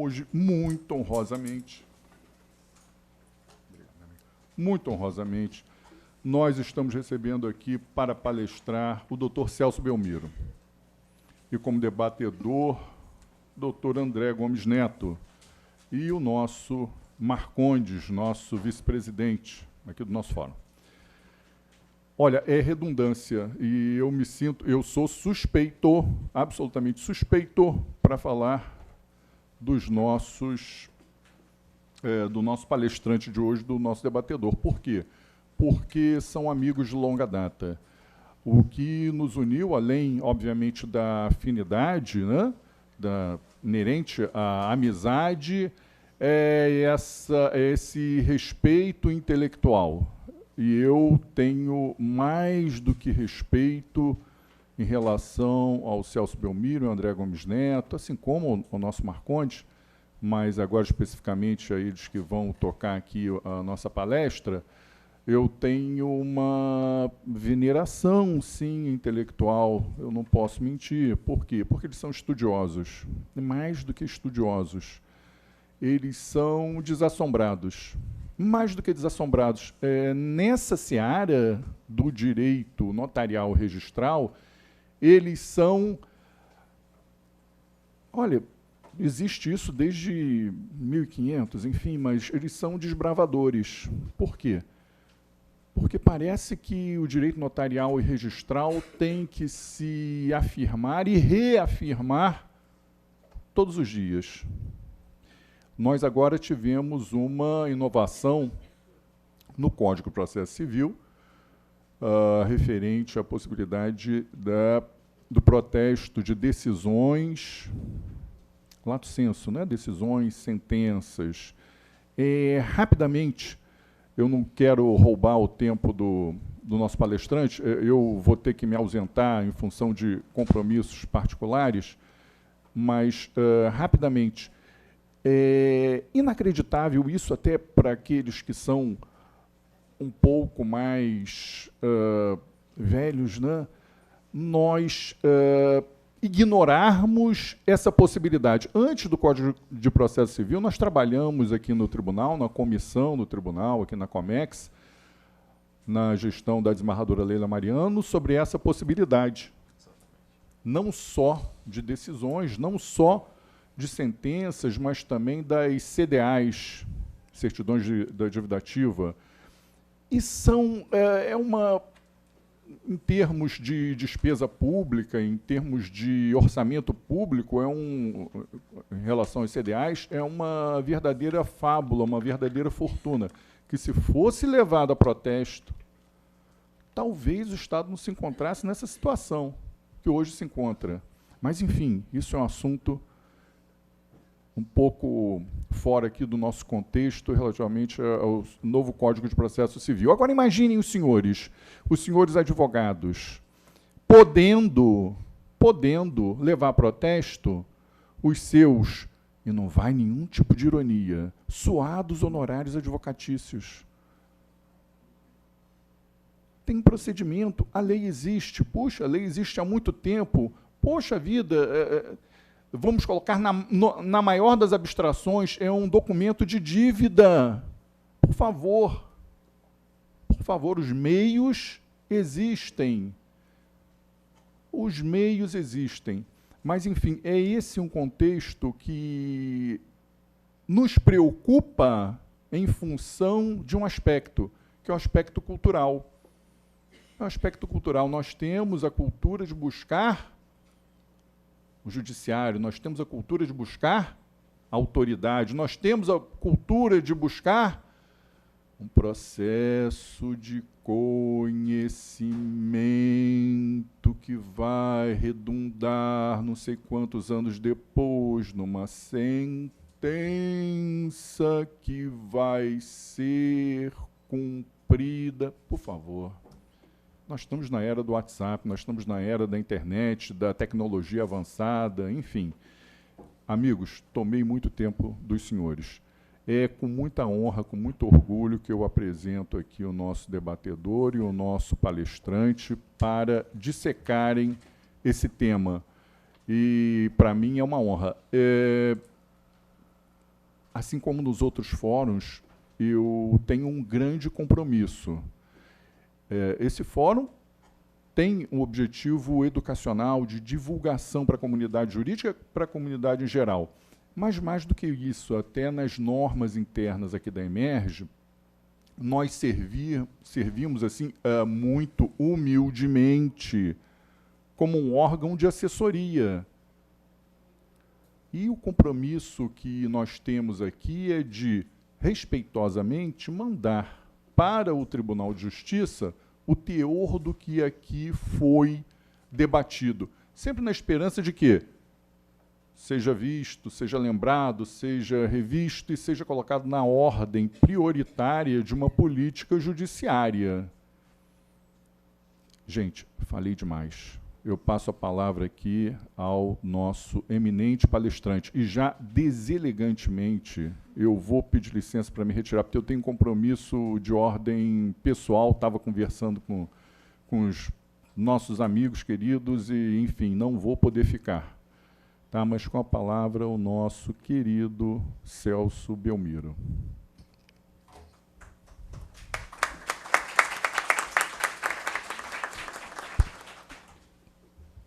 hoje, muito honrosamente, nós estamos recebendo aqui para palestrar o Dr. Celso Belmiro. E como debatedor, Dr. André Gomes Neto. E o nosso Marcondes, nosso vice-presidente aqui do nosso fórum. Olha, é redundância e eu sou suspeito, absolutamente suspeito, para falar dos nossos, do nosso palestrante de hoje, do nosso debatedor. Por quê? Porque são amigos de longa data. O que nos uniu, além, obviamente, da afinidade, né, inerente à amizade, é esse respeito intelectual. E eu tenho mais do que respeito em relação ao Celso Belmiro e ao André Gomes Neto, assim como o nosso Marcondes, mas agora especificamente a eles que vão tocar aqui a nossa palestra, eu tenho uma veneração, sim, intelectual, eu não posso mentir. Por quê? Porque eles são estudiosos, mais do que estudiosos. Eles são desassombrados. Mais do que desassombrados. Nessa seara do direito notarial registral, eles são... Olha, existe isso desde 1500, enfim, mas eles são desbravadores. Por quê? Porque parece que o direito notarial e registral tem que se afirmar e reafirmar todos os dias. Nós agora tivemos uma inovação no Código de Processo Civil referente à possibilidade do protesto de decisões, lato sensu, né? Decisões, sentenças. Rapidamente, eu não quero roubar o tempo do nosso palestrante, eu vou ter que me ausentar em função de compromissos particulares, mas, rapidamente, é inacreditável isso até para aqueles que são um pouco mais velhos, né? Nós ignorarmos essa possibilidade. Antes do Código de Processo Civil, nós trabalhamos aqui no tribunal, na comissão do tribunal, aqui na Comex, na gestão da desembargadora Leila Mariano, sobre essa possibilidade. Não só de decisões, não só de sentenças, mas também das CDAs, certidões da dívida ativa. E são, em termos de despesa pública, em termos de orçamento público, em relação às CDAs, é uma verdadeira fábula, uma verdadeira fortuna, que se fosse levado a protesto, talvez o Estado não se encontrasse nessa situação que hoje se encontra. Mas, enfim, isso é um assunto um pouco fora aqui do nosso contexto relativamente ao novo Código de Processo Civil. Agora imaginem os senhores advogados, podendo levar a protesto os seus, e não vai nenhum tipo de ironia, suados honorários advocatícios. Tem procedimento, a lei existe, puxa, a lei existe há muito tempo, poxa vida... Vamos colocar na maior das abstrações, é um documento de dívida. Por favor, os meios existem. Os meios existem. Mas, enfim, é esse um contexto que nos preocupa em função de um aspecto, que é o aspecto cultural. No aspecto cultural, nós temos a cultura de buscar o judiciário, nós temos a cultura de buscar a autoridade, nós temos a cultura de buscar um processo de conhecimento que vai redundar não sei quantos anos depois numa sentença que vai ser cumprida. Por favor. Nós estamos na era do WhatsApp, nós estamos na era da internet, da tecnologia avançada, enfim. Amigos, tomei muito tempo dos senhores. É com muita honra, com muito orgulho que eu apresento aqui o nosso debatedor e o nosso palestrante para dissecarem esse tema. E, para mim, é uma honra. assim como nos outros fóruns, eu tenho um grande compromisso. Esse fórum tem um objetivo educacional de divulgação para a comunidade jurídica, para a comunidade em geral. Mas, mais do que isso, até nas normas internas aqui da Emerge, nós servimos assim, muito humildemente como um órgão de assessoria. E o compromisso que nós temos aqui é de, respeitosamente, mandar para o Tribunal de Justiça o teor do que aqui foi debatido. Sempre na esperança de que seja visto, seja lembrado, seja revisto e seja colocado na ordem prioritária de uma política judiciária. Gente, falei demais. Eu passo a palavra aqui ao nosso eminente palestrante. E já deselegantemente, eu vou pedir licença para me retirar, porque eu tenho um compromisso de ordem pessoal, estava conversando com os nossos amigos queridos e, enfim, não vou poder ficar. Tá? Mas com a palavra o nosso querido Celso Belmiro.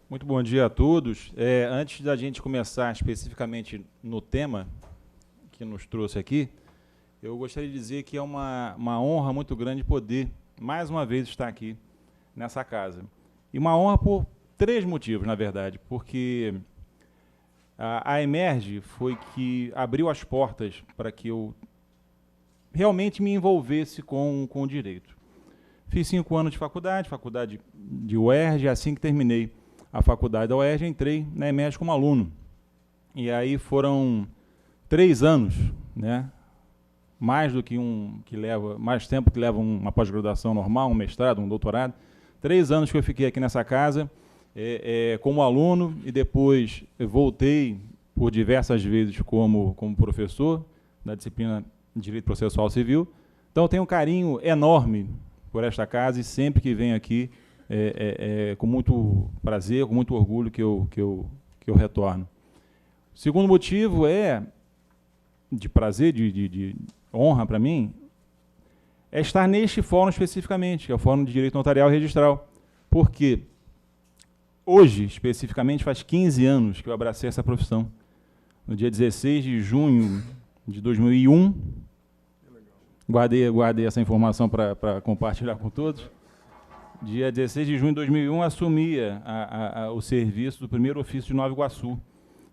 Muito bom dia a todos. Antes da gente começar especificamente no tema que nos trouxe aqui, eu gostaria de dizer que é uma honra muito grande poder, mais uma vez, estar aqui nessa casa. E uma honra por 3 motivos, na verdade, porque a Emerge foi que abriu as portas para que eu realmente me envolvesse com o direito. Fiz 5 anos de faculdade de UERJ, assim que terminei a faculdade da UERJ, entrei na Emerge como aluno. E aí foram 3 anos, né? Mais tempo que leva uma pós-graduação normal, um mestrado, um doutorado. 3 anos que eu fiquei aqui nessa casa como aluno e depois eu voltei por diversas vezes como professor da disciplina de Direito Processual Civil. Então eu tenho um carinho enorme por esta casa e sempre que venho aqui com muito prazer, com muito orgulho que eu retorno. O segundo motivo de prazer, de honra para mim, é estar neste fórum especificamente, que é o Fórum de Direito Notarial e Registral. Porque hoje, especificamente, faz 15 anos que eu abracei essa profissão. No dia 16 de junho de 2001, guardei essa informação para compartilhar com todos. Dia 16 de junho de 2001, assumia o serviço do primeiro ofício de Nova Iguaçu.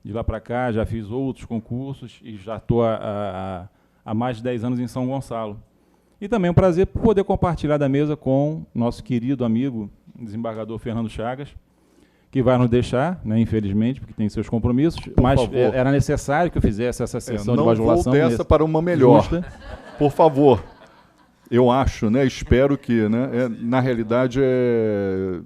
De lá para cá, já fiz outros concursos e já estou há mais de 10 anos em São Gonçalo. E também um prazer poder compartilhar da mesa com nosso querido amigo, desembargador Fernando Chagas, que vai nos deixar, né, infelizmente, porque tem seus compromissos, mas era necessário que eu fizesse essa sessão de bajulação. Não vou dessa para uma melhor, justa. Por favor. Eu acho, né, espero que, né, na realidade, eu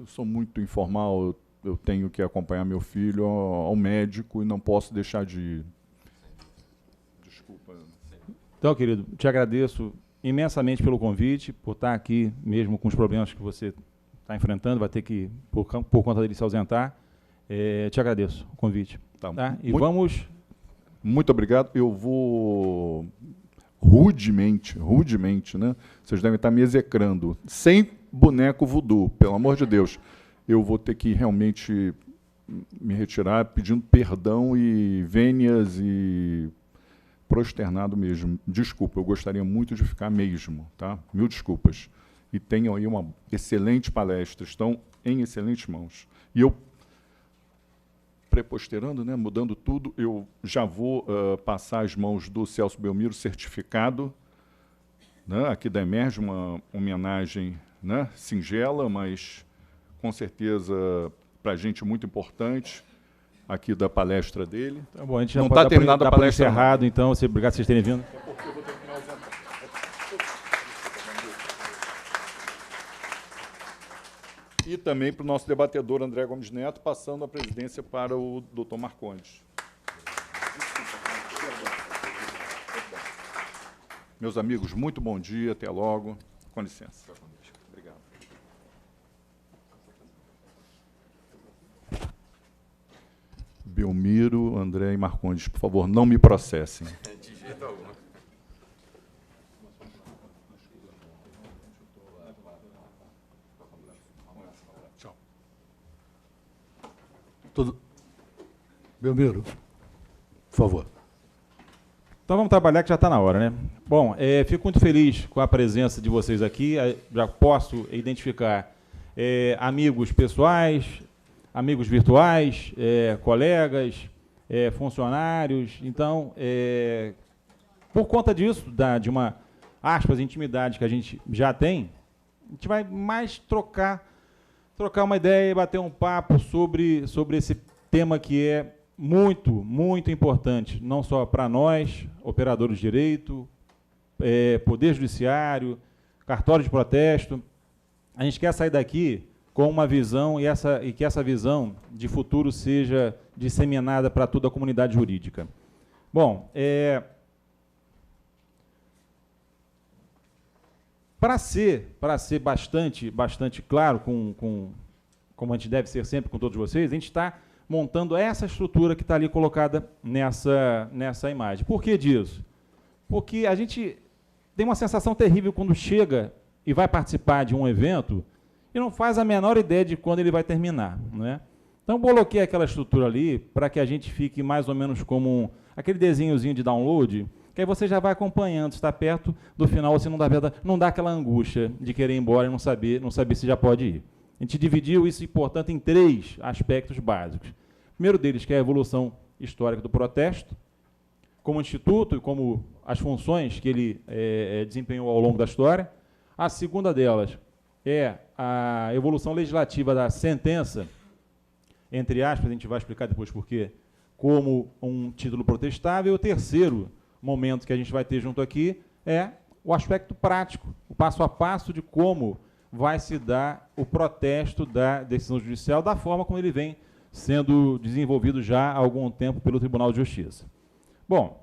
sou muito informal, eu tenho que acompanhar meu filho ao médico e não posso deixar de ir. Desculpa. Então, querido, te agradeço imensamente pelo convite, por estar aqui, mesmo com os problemas que você está enfrentando, vai ter que, por conta dele, se ausentar. Te agradeço o convite. Tá? E vamos... Muito obrigado. Eu vou... rudemente, né? Vocês devem estar me execrando. Sem boneco voodoo, pelo amor de Deus. Eu vou ter que realmente me retirar pedindo perdão e vênias e prosternado mesmo. Desculpa, eu gostaria muito de ficar mesmo, tá? 1000 desculpas. E tenham aí uma excelente palestra, estão em excelentes mãos. E eu, preposterando, né, mudando tudo, eu já vou passar às mãos do Celso Belmiro certificado, né, aqui da Emerge, uma homenagem, né, singela, mas com certeza para a gente muito importante, aqui da palestra dele. Tá bom, a gente já não está terminada a palestra. Encerrado, então, obrigado por vocês terem vindo. É porque eu vou ter que me ausentar. E também para o nosso debatedor André Gomes Neto, passando a presidência para o Dr. Marcondes. Meus amigos, muito bom dia, até logo. Com licença. Obrigado. Belmiro. Belmiro, André e Marcondes, por favor, não me processem. De jeito algum. Tudo. Belmiro, por favor. Então vamos trabalhar que já está na hora, né? Bom, fico muito feliz com a presença de vocês aqui. Já posso identificar amigos pessoais, amigos virtuais, colegas, funcionários. Então, por conta disso, de uma, aspas, intimidade que a gente já tem, a gente vai mais trocar uma ideia e bater um papo sobre esse tema que é muito, muito importante, não só para nós, operadores de direito, Poder Judiciário, cartório de protesto. A gente quer sair daqui com uma visão e que essa visão de futuro seja disseminada para toda a comunidade jurídica. Bom, para ser bastante claro, como a gente deve ser sempre com todos vocês, a gente está montando essa estrutura que está ali colocada nessa imagem. Por que disso? Porque a gente tem uma sensação terrível quando chega e vai participar de um evento e não faz a menor ideia de quando ele vai terminar, né? Então, coloquei aquela estrutura ali para que a gente fique mais ou menos como aquele desenhozinho de download, que aí você já vai acompanhando, está perto do final, você não dá aquela angústia de querer ir embora e não saber se já pode ir. A gente dividiu isso, portanto, em 3 aspectos básicos. O primeiro deles, que é a evolução histórica do protesto, como instituto e como as funções que ele desempenhou ao longo da história. A segunda delas é a evolução legislativa da sentença, entre aspas, a gente vai explicar depois por quê, como um título protestável. E o terceiro momento que a gente vai ter junto aqui é o aspecto prático, o passo a passo de como vai se dar o protesto da decisão judicial da forma como ele vem sendo desenvolvido já há algum tempo pelo Tribunal de Justiça. Bom,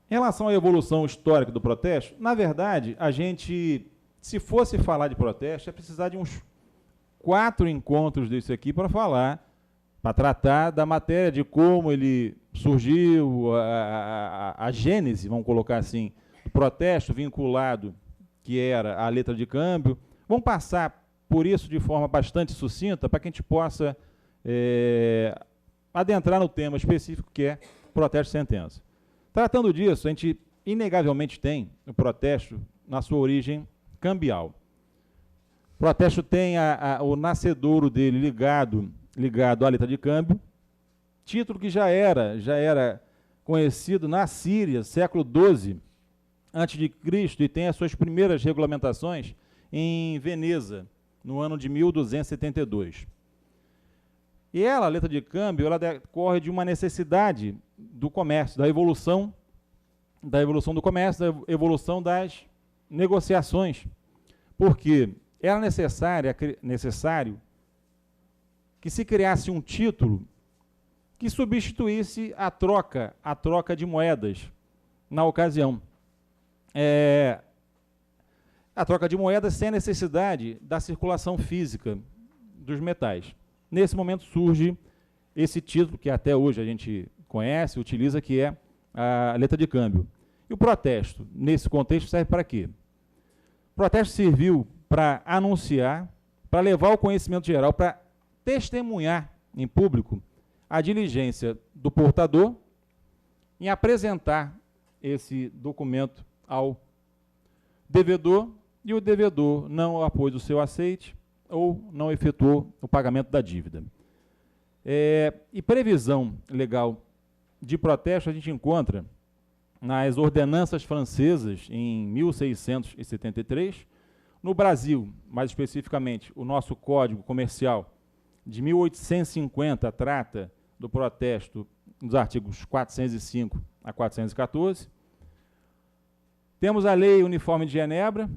em relação à evolução histórica do protesto, na verdade, a gente, se fosse falar de protesto, ia precisar de uns 4 encontros desse aqui para tratar da matéria, de como ele surgiu, a gênese, vamos colocar assim, do protesto vinculado, que era a letra de câmbio. Vamos passar por isso de forma bastante sucinta, para que a gente possa adentrar no tema específico, que é protesto de sentença. Tratando disso, a gente inegavelmente tem o protesto na sua origem cambial. O protesto tem o nascedouro dele ligado à letra de câmbio, título que já era conhecido na Síria, século XII a.C., e tem as suas primeiras regulamentações em Veneza, no ano de 1272. E a letra de câmbio, ela decorre de uma necessidade do comércio, da evolução do comércio, da evolução das negociações, porque era necessário que se criasse um título que substituísse a troca de moedas na ocasião. A troca de moedas sem a necessidade da circulação física dos metais. Nesse momento surge esse título, que até hoje a gente conhece, utiliza, que é a letra de câmbio. E o protesto, nesse contexto, serve para quê? O protesto serviu para anunciar, para levar ao conhecimento geral, para testemunhar em público a diligência do portador em apresentar esse documento ao devedor, e o devedor não apôs o seu aceite ou não efetuou o pagamento da dívida. E previsão legal de protesto a gente encontra nas ordenanças francesas em 1673. No Brasil, mais especificamente, o nosso Código Comercial de 1850 trata do protesto nos artigos 405 a 414. Temos a Lei Uniforme de Genebra,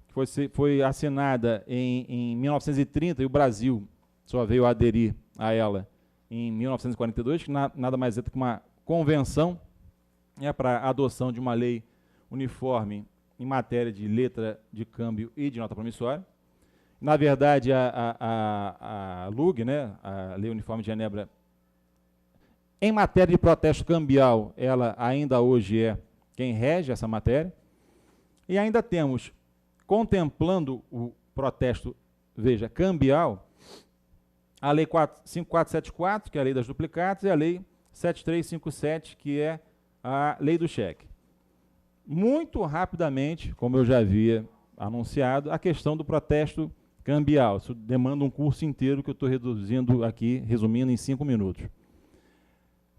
que foi assinada em 1930, e o Brasil só veio aderir a ela em 1942, que nada mais é do que uma convenção para a adoção de uma lei uniforme em matéria de letra de câmbio e de nota promissória. Na verdade, a LUG, né, a Lei Uniforme de Genebra, Em matéria de protesto cambial, ela ainda hoje é quem rege essa matéria. E ainda temos, contemplando o protesto, veja, cambial, a Lei 5474, que é a Lei das Duplicatas, e a Lei 7357, que é a Lei do Cheque. Muito rapidamente, como eu já havia anunciado, a questão do protesto cambial. Isso demanda um curso inteiro que eu estou reduzindo aqui, resumindo em 5 minutos.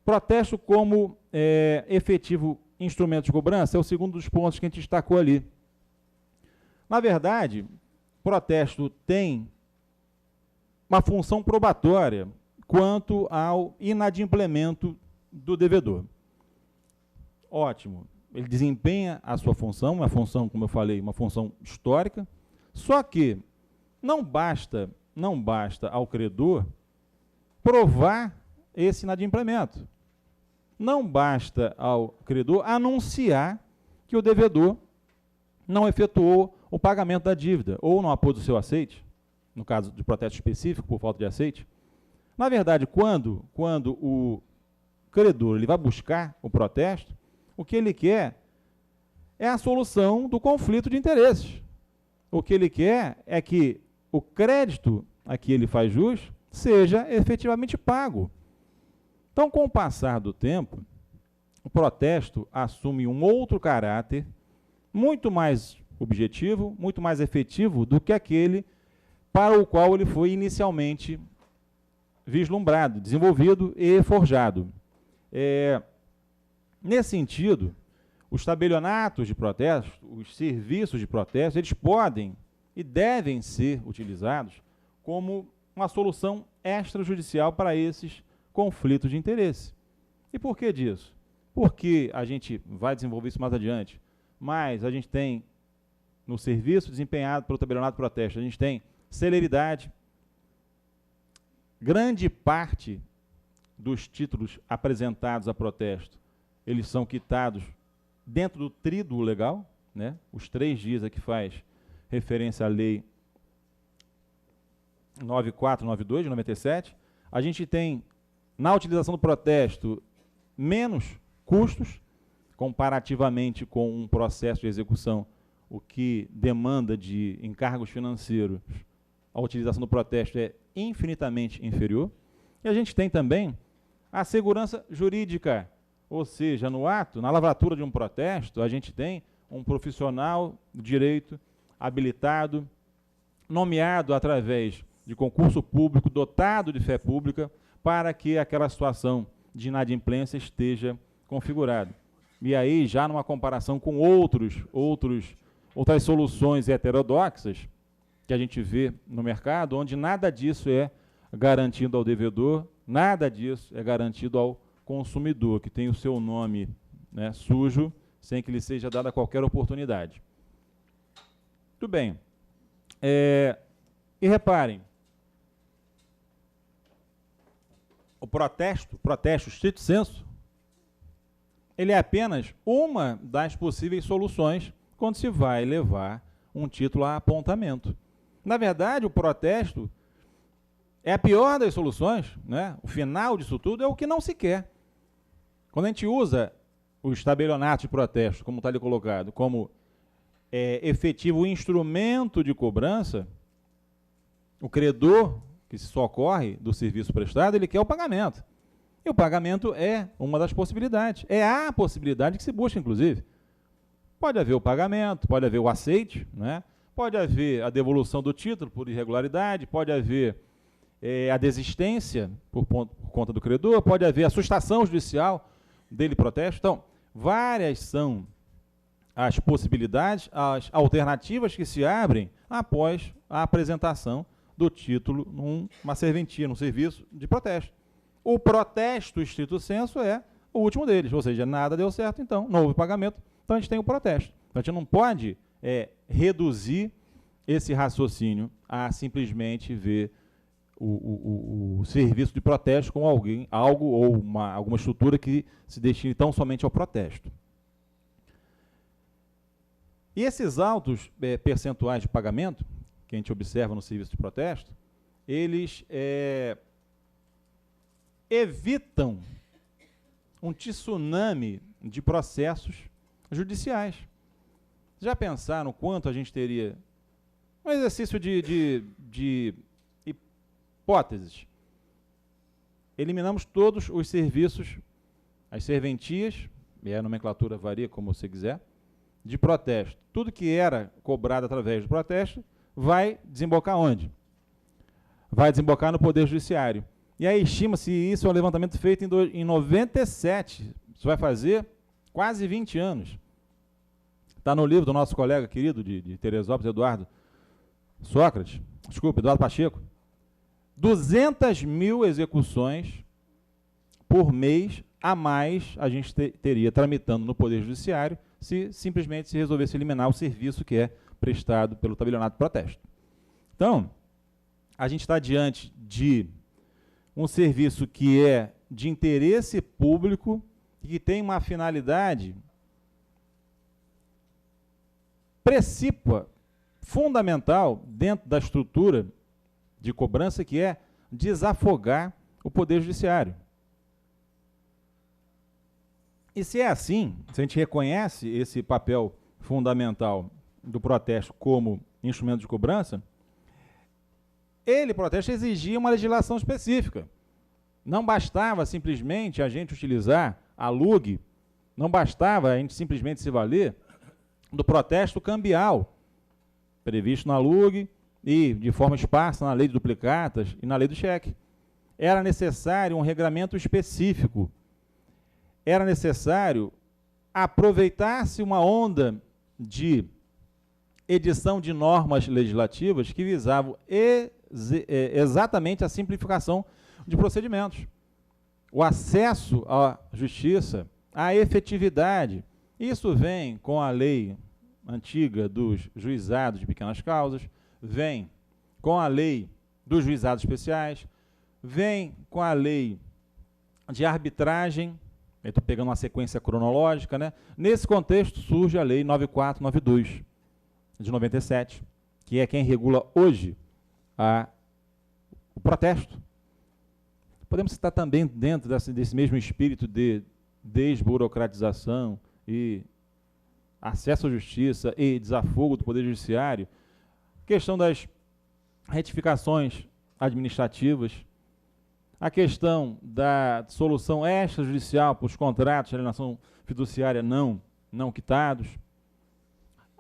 Protesto como efetivo instrumento de cobrança é o segundo dos pontos que a gente destacou ali. Na verdade, protesto tem uma função probatória quanto ao inadimplemento do devedor. Ótimo. Ele desempenha a sua função, uma função, como eu falei, uma função histórica, só que não basta ao credor provar esse inadimplemento. Não basta ao credor anunciar que o devedor não efetuou o pagamento da dívida ou não apôs o seu aceite, no caso de protesto específico por falta de aceite. Na verdade, quando o credor ele vai buscar o protesto, o que ele quer é a solução do conflito de interesses. O que ele quer é que o crédito a que ele faz jus seja efetivamente pago. Então, com o passar do tempo, o protesto assume um outro caráter, muito mais objetivo, muito mais efetivo do que aquele para o qual ele foi inicialmente vislumbrado, desenvolvido e forjado. Nesse sentido, os tabelionatos de protesto, os serviços de protesto, eles podem e devem ser utilizados como uma solução extrajudicial para esses conflitos de interesse. E por que disso? Porque a gente vai desenvolver isso mais adiante, mas a gente tem, no serviço desempenhado pelo tabelionato de protesto, a gente tem celeridade. Grande parte dos títulos apresentados a protesto, eles são quitados dentro do tríduo legal, né? Os 3 dias a que faz referência à lei 9492 de 97. A gente tem, na utilização do protesto, menos custos, comparativamente com um processo de execução, o que demanda de encargos financeiros, a utilização do protesto é infinitamente inferior. E a gente tem também a segurança jurídica, ou seja, no ato, na lavratura de um protesto, a gente tem um profissional do direito habilitado, nomeado através de concurso público, dotado de fé pública, para que aquela situação de inadimplência esteja configurada. E aí, já numa comparação com outras soluções heterodoxas que a gente vê no mercado, onde nada disso é garantido ao devedor, nada disso é garantido ao consumidor, que tem o seu nome, né, sujo, sem que lhe seja dada qualquer oportunidade. Muito bem. E reparem, o protesto stricto sensu, ele é apenas uma das possíveis soluções quando se vai levar um título a apontamento. Na verdade, o protesto é a pior das soluções, né? O final disso tudo é o que não se quer. Quando a gente usa os tabelionatos de protesto, como está ali colocado, como efetivo instrumento de cobrança, o credor que se socorre do serviço prestado, ele quer o pagamento. E o pagamento é uma das possibilidades. É a possibilidade que se busca, inclusive. Pode haver o pagamento, pode haver o aceite, né? Pode haver a devolução do título por irregularidade, pode haver a desistência por conta do credor, pode haver a sustação judicial dele protesto. Então, várias são as possibilidades, as alternativas que se abrem após a apresentação do título numa serventia, num serviço de protesto. O protesto stricto sensu é o último deles, ou seja, nada deu certo, então não houve pagamento, então a gente tem o protesto. A gente não pode reduzir esse raciocínio a simplesmente ver o serviço de protesto como algo ou alguma estrutura que se destine tão somente ao protesto. E esses altos percentuais de pagamento que a gente observa no serviço de protesto, eles evitam um tsunami de processos judiciais. Já pensaram quanto a gente teria? Um exercício de hipóteses. Eliminamos todos os serviços, as serventias, e a nomenclatura varia como você quiser, de protesto. Tudo que era cobrado através do protesto vai desembocar onde? Vai desembocar no Poder Judiciário. E aí estima-se, isso é um levantamento feito em 97, isso vai fazer quase 20 anos. Está no livro do nosso colega querido de Teresópolis, Eduardo Pacheco. 200 mil execuções por mês a mais a gente teria tramitando no Poder Judiciário se simplesmente se resolvesse eliminar o serviço que é prestado pelo tabelionato de protesto. Então, a gente está diante de um serviço que é de interesse público e que tem uma finalidade precípua, fundamental, dentro da estrutura de cobrança, que é desafogar o Poder Judiciário. E se é assim, se a gente reconhece esse papel fundamental do protesto como instrumento de cobrança, protesto, exigia uma legislação específica. Não bastava simplesmente a gente utilizar a LUG, não bastava a gente simplesmente se valer do protesto cambial, previsto na LUG e de forma esparsa na lei de duplicatas e na lei do cheque. Era necessário um regramento específico. Era necessário aproveitar-se uma onda de edição de normas legislativas que visavam exatamente a simplificação de procedimentos, o acesso à justiça, a efetividade. Isso vem com a lei antiga dos juizados de pequenas causas, vem com a lei dos juizados especiais, vem com a lei de arbitragem. Estou pegando uma sequência cronológica, né? Nesse contexto surge a lei 9492, de 97, que é quem regula hoje o protesto. Podemos citar também, dentro desse mesmo espírito de desburocratização e acesso à justiça e desafogo do Poder Judiciário, questão das retificações administrativas, a questão da solução extrajudicial para os contratos de alienação fiduciária não quitados,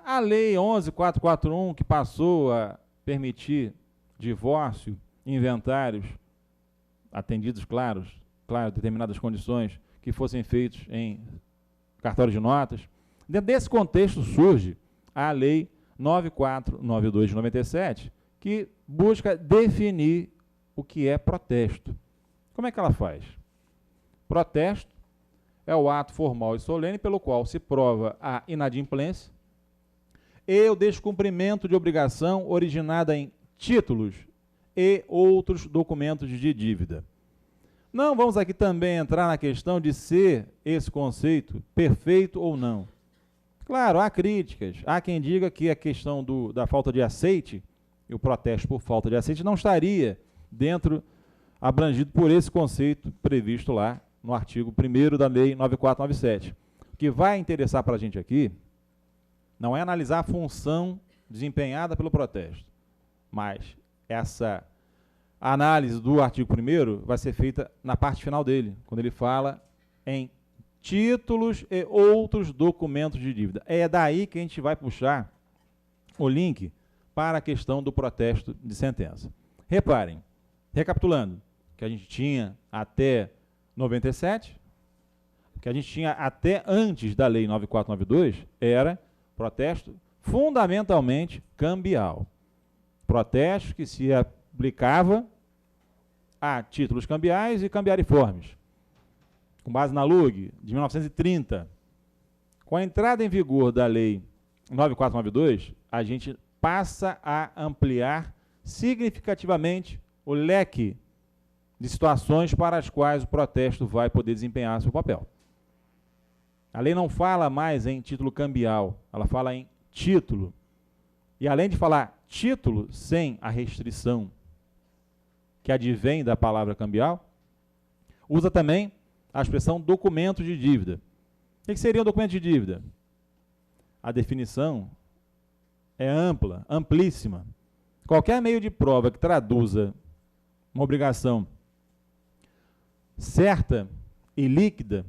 a Lei 11.441, que passou a permitir divórcio, inventários, atendidos, claro, determinadas condições, que fossem feitos em cartório de notas. Dentro desse contexto surge a Lei 9492 de 97, que busca definir o que é protesto. Como é que ela faz? Protesto é o ato formal e solene pelo qual se prova a inadimplência e o descumprimento de obrigação originada em títulos e outros documentos de dívida. Não vamos aqui também entrar na questão de ser esse conceito perfeito ou não. Claro, há críticas, há quem diga que a questão da falta de aceite, e o protesto por falta de aceite, não estaria abrangido por esse conceito previsto lá no artigo 1º da Lei 9497. O que vai interessar para a gente aqui não é analisar a função desempenhada pelo protesto, mas essa análise do artigo 1º vai ser feita na parte final dele, quando ele fala em títulos e outros documentos de dívida. É daí que a gente vai puxar o link para a questão do protesto de sentença. Reparem, recapitulando, que a gente tinha até 97, que a gente tinha até antes da Lei 9492, era protesto fundamentalmente cambial. Protesto que se aplicava a títulos cambiais e cambiariformes, com base na LUG de 1930. Com a entrada em vigor da Lei 9492, a gente passa a ampliar significativamente o leque de situações para as quais o protesto vai poder desempenhar seu papel. A lei não fala mais em título cambial, ela fala em título. E além de falar título sem a restrição que advém da palavra cambial, usa também a expressão documento de dívida. O que seria um documento de dívida? A definição é ampla, amplíssima. Qualquer meio de prova que traduza uma obrigação certa e líquida,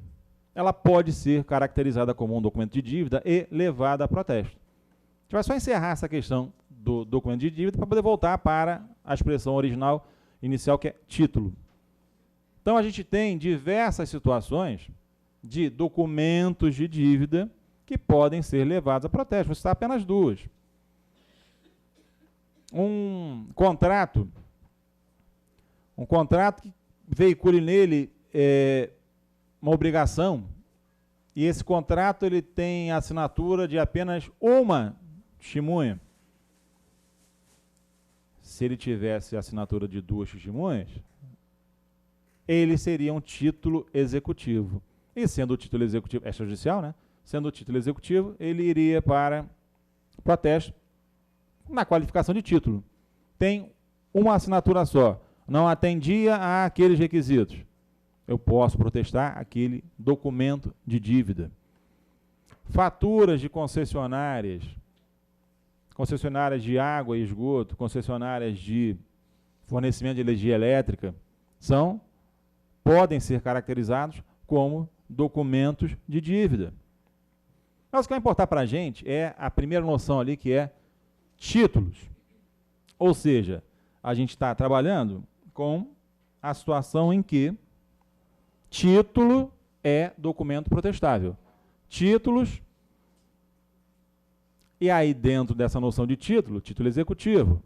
ela pode ser caracterizada como um documento de dívida e levada a protesto. A gente vai só encerrar essa questão do documento de dívida para poder voltar para a expressão original inicial, que é título. Então, a gente tem diversas situações de documentos de dívida que podem ser levados a protesto. Vou citar apenas duas. Um contrato que veicule nele uma obrigação, e esse contrato ele tem a assinatura de apenas uma testemunha. Se ele tivesse a assinatura de duas testemunhas, ele seria um título executivo. E sendo o título executivo extrajudicial, né? Sendo o título executivo, ele iria para protesto na qualificação de título. Tem uma assinatura só, não atendia àqueles requisitos. Eu posso protestar aquele documento de dívida. Faturas de concessionárias de água e esgoto, concessionárias de fornecimento de energia elétrica, podem ser caracterizados como documentos de dívida. Mas o que vai importar para a gente é a primeira noção ali, que é títulos. Ou seja, a gente está trabalhando com a situação em que título é documento protestável. Títulos, e aí dentro dessa noção de título executivo.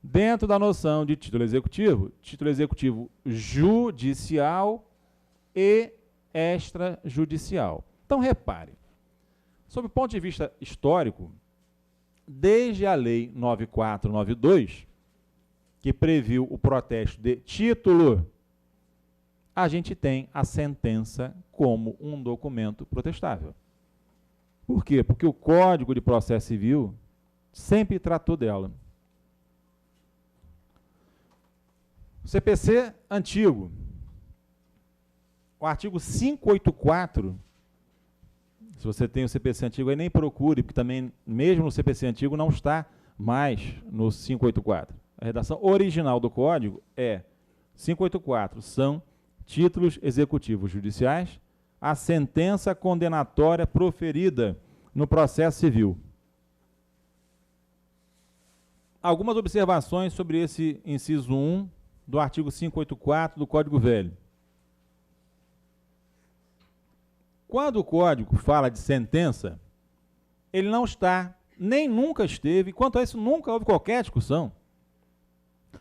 Dentro da noção de título executivo judicial e extrajudicial. Então, repare, sob o ponto de vista histórico, desde a Lei 9492, que previu o protesto de título, a gente tem a sentença como um documento protestável. Por quê? Porque o Código de Processo Civil sempre tratou dela. O CPC antigo, o artigo 584, se você tem o CPC antigo aí, nem procure, porque também, mesmo no CPC antigo, não está mais no 584. A redação original do Código é 584, são títulos executivos judiciais, a sentença condenatória proferida no processo civil. Algumas observações sobre esse inciso 1 do artigo 584 do Código Velho. Quando o Código fala de sentença, ele não está, nem nunca esteve, quanto a isso nunca houve qualquer discussão,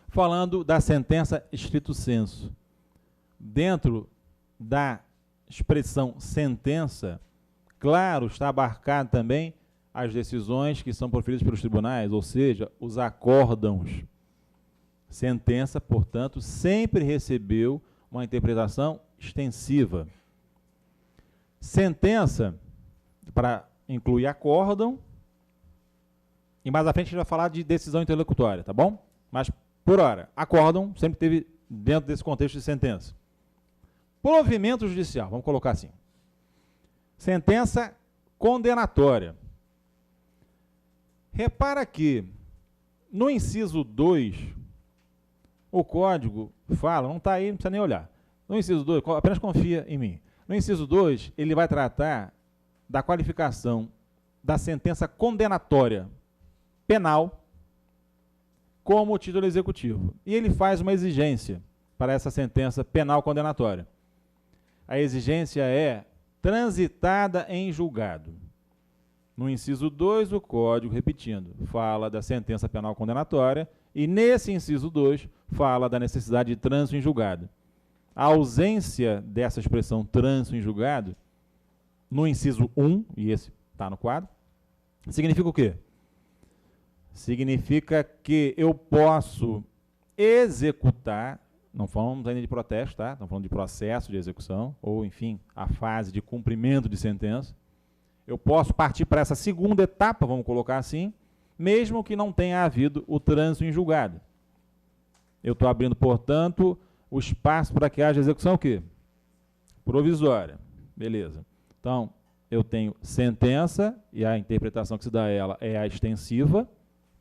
falando da sentença stricto sensu. Dentro da expressão sentença, claro, está abarcado também as decisões que são proferidas pelos tribunais, ou seja, os acórdãos. Sentença, portanto, sempre recebeu uma interpretação extensiva. Sentença, para incluir acórdão, e mais à frente a gente vai falar de decisão interlocutória, tá bom? Mas, por hora, acórdão sempre teve dentro desse contexto de sentença. Provimento judicial, vamos colocar assim. Sentença condenatória. Repara que, no inciso 2, o Código fala, não está aí, não precisa nem olhar. No inciso 2, apenas confia em mim. No inciso 2, ele vai tratar da qualificação da sentença condenatória penal como título executivo. E ele faz uma exigência para essa sentença penal condenatória. A exigência é transitada em julgado. No inciso 2, o Código, repetindo, fala da sentença penal condenatória e, nesse inciso 2, fala da necessidade de trânsito em julgado. A ausência dessa expressão trânsito em julgado, no inciso 1, e esse está no quadro, significa o quê? Significa que eu posso executar, não falamos ainda de protesto, tá? Estamos falando de processo de execução, ou, enfim, a fase de cumprimento de sentença. Eu posso partir para essa segunda etapa, vamos colocar assim, mesmo que não tenha havido o trânsito em julgado. Eu estou abrindo, portanto, o espaço para que haja execução o quê? provisória. Beleza. Então, eu tenho sentença, e a interpretação que se dá a ela é a extensiva,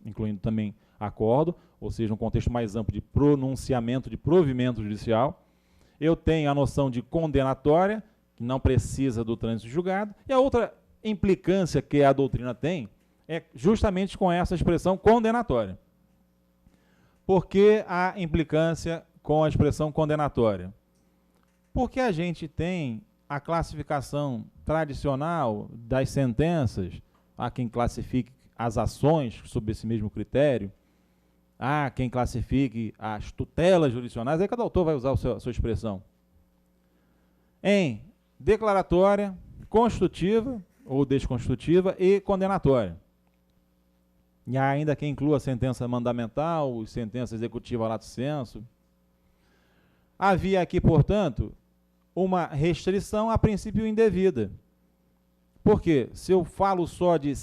incluindo também acordo, ou seja, um contexto mais amplo de pronunciamento, de provimento judicial. Eu tenho a noção de condenatória, que não precisa do trânsito julgado, e a outra implicância que a doutrina tem é justamente com essa expressão condenatória. Por que a implicância com a expressão condenatória? Porque a gente tem a classificação tradicional das sentenças, há quem classifique as ações sob esse mesmo critério, há quem classifique as tutelas jurisdicionais, aí cada autor vai usar a sua expressão, em declaratória, constitutiva ou desconstitutiva e condenatória. E há ainda quem inclua a sentença mandamental, sentença executiva lato sensu. Havia aqui, portanto, uma restrição a princípio indevida. Por quê? Se eu falo só de...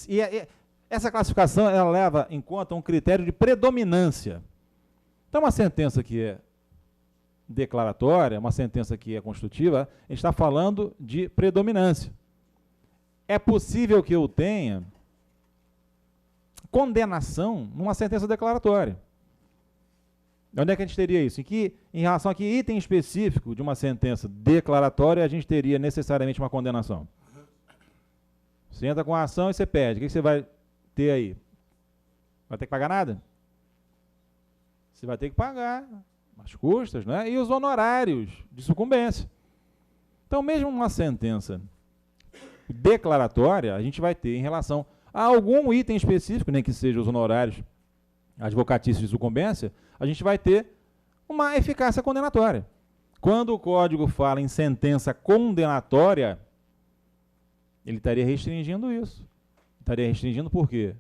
essa classificação ela leva em conta um critério de predominância. Então, uma sentença que é declaratória, uma sentença que é constitutiva, a gente está falando de predominância. É possível que eu tenha condenação numa sentença declaratória. Onde é que a gente teria isso? Em relação a que item específico de uma sentença declaratória a gente teria necessariamente uma condenação? Você entra com a ação e você pede. O que você vai ter aí? Vai ter que pagar nada? Você vai ter que pagar as custas, né? E os honorários de sucumbência. Então, mesmo uma sentença declaratória, a gente vai ter em relação a algum item específico, nem que seja os honorários advocatícios de sucumbência, a gente vai ter uma eficácia condenatória. Quando o Código fala em sentença condenatória, ele estaria restringindo isso. Estaria restringindo por quê?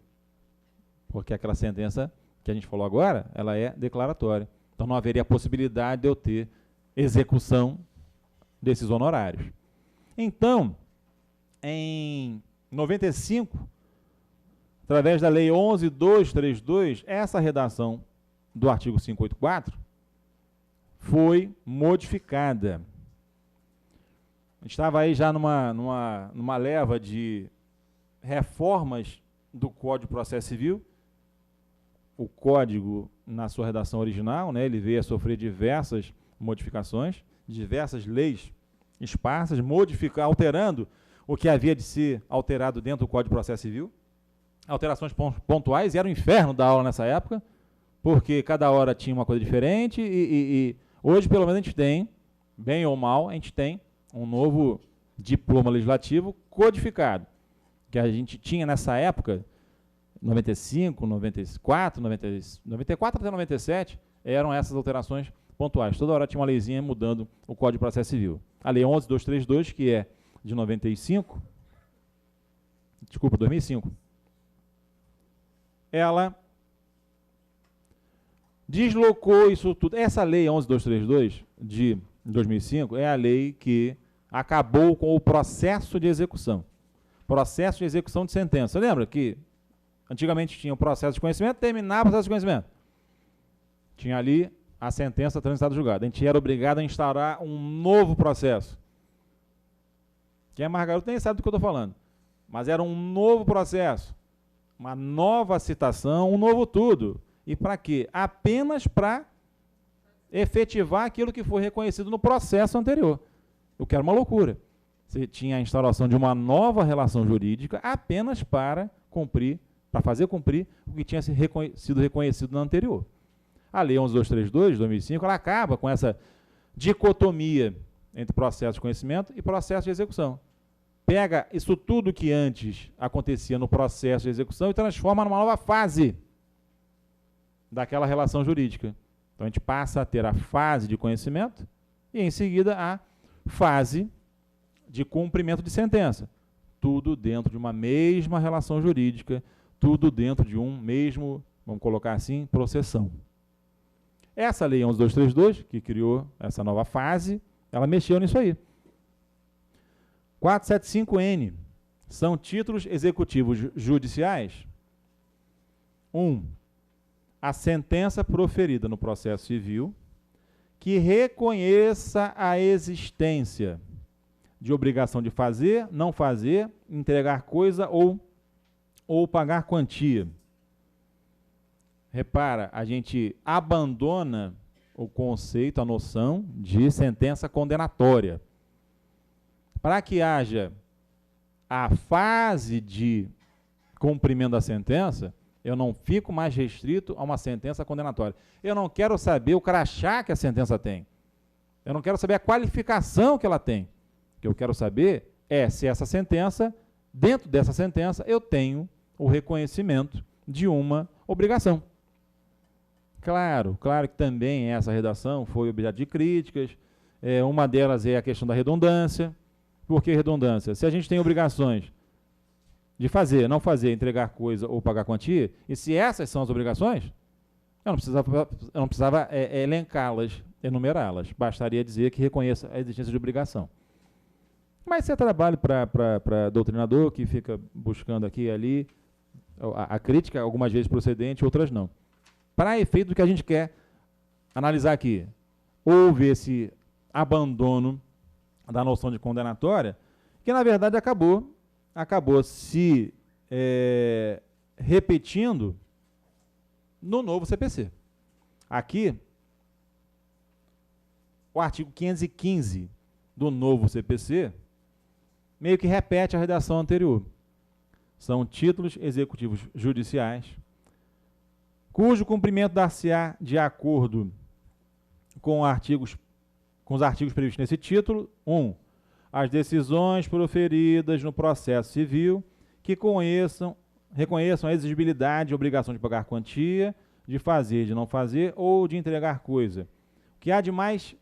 Porque aquela sentença que a gente falou agora, ela é declaratória. Então não haveria possibilidade de eu ter execução desses honorários. Então, em 95, através da Lei 11.232, essa redação do artigo 584 foi modificada. A gente estava aí já numa leva de reformas do Código de Processo Civil. O Código, na sua redação original, né, ele veio a sofrer diversas modificações, diversas leis esparsas, alterando o que havia de ser alterado dentro do Código de Processo Civil. Alterações pontuais, era o inferno da aula nessa época, porque cada hora tinha uma coisa diferente e hoje, pelo menos, a gente tem, bem ou mal, a gente tem um novo diploma legislativo codificado, que a gente tinha nessa época, 95, 94, 94 até 97, eram essas alterações pontuais. Toda hora tinha uma leizinha mudando o Código de Processo Civil. A Lei 11.232, que é de 95, desculpa, 2005, ela deslocou isso tudo. Essa Lei 11.232, de 2005, é a lei que acabou com o processo de execução. Processo de execução de sentença. Lembra que antigamente tinha o processo de conhecimento, terminava o processo de conhecimento. Tinha ali a sentença transitada julgada. A gente era obrigado a instaurar um novo processo. Quem é mais garoto nem sabe do que eu estou falando. Mas era um novo processo, uma nova citação, um novo tudo. E para quê? Apenas para efetivar aquilo que foi reconhecido no processo anterior. O que era uma loucura. Você tinha a instauração de uma nova relação jurídica apenas para cumprir, para fazer cumprir o que tinha sido reconhecido no anterior. A Lei 11.232, de 2005, ela acaba com essa dicotomia entre processo de conhecimento e processo de execução. Pega isso tudo que antes acontecia no processo de execução e transforma numa nova fase daquela relação jurídica. Então a gente passa a ter a fase de conhecimento e em seguida a fase de cumprimento de sentença. Tudo dentro de uma mesma relação jurídica, tudo dentro de um mesmo, vamos colocar assim, processão. Essa Lei 11.232, que criou essa nova fase, ela mexeu nisso aí. 475N são títulos executivos judiciais. 1. A sentença proferida no processo civil que reconheça a existência de obrigação de fazer, não fazer, entregar coisa ou pagar quantia. Repara, a gente abandona o conceito, a noção de sentença condenatória. Para que haja a fase de cumprimento da sentença, eu não fico mais restrito a uma sentença condenatória. Eu não quero saber o crachá que a sentença tem. Eu não quero saber a qualificação que ela tem. O que eu quero saber é se essa sentença, dentro dessa sentença, eu tenho o reconhecimento de uma obrigação. Claro que também essa redação foi objeto de críticas. Uma delas é a questão da redundância. Por que redundância? Se a gente tem obrigações de fazer, não fazer, entregar coisa ou pagar quantia, e se essas são as obrigações, eu não precisava elencá-las, enumerá-las. Bastaria dizer que reconheça a existência de obrigação. Mas se é trabalho para doutrinador, que fica buscando aqui e ali a crítica, algumas vezes procedente, outras não. Para efeito do que a gente quer analisar aqui, houve esse abandono da noção de condenatória, que na verdade acabou se repetindo no novo CPC. Aqui, o artigo 515 do novo CPC meio que repete a redação anterior. São títulos executivos judiciais, cujo cumprimento dar-se-á de acordo com os artigos previstos nesse título. 1. As decisões proferidas no processo civil que reconheçam a exigibilidade e obrigação de pagar quantia, de fazer, de não fazer ou de entregar coisa. O que há de mais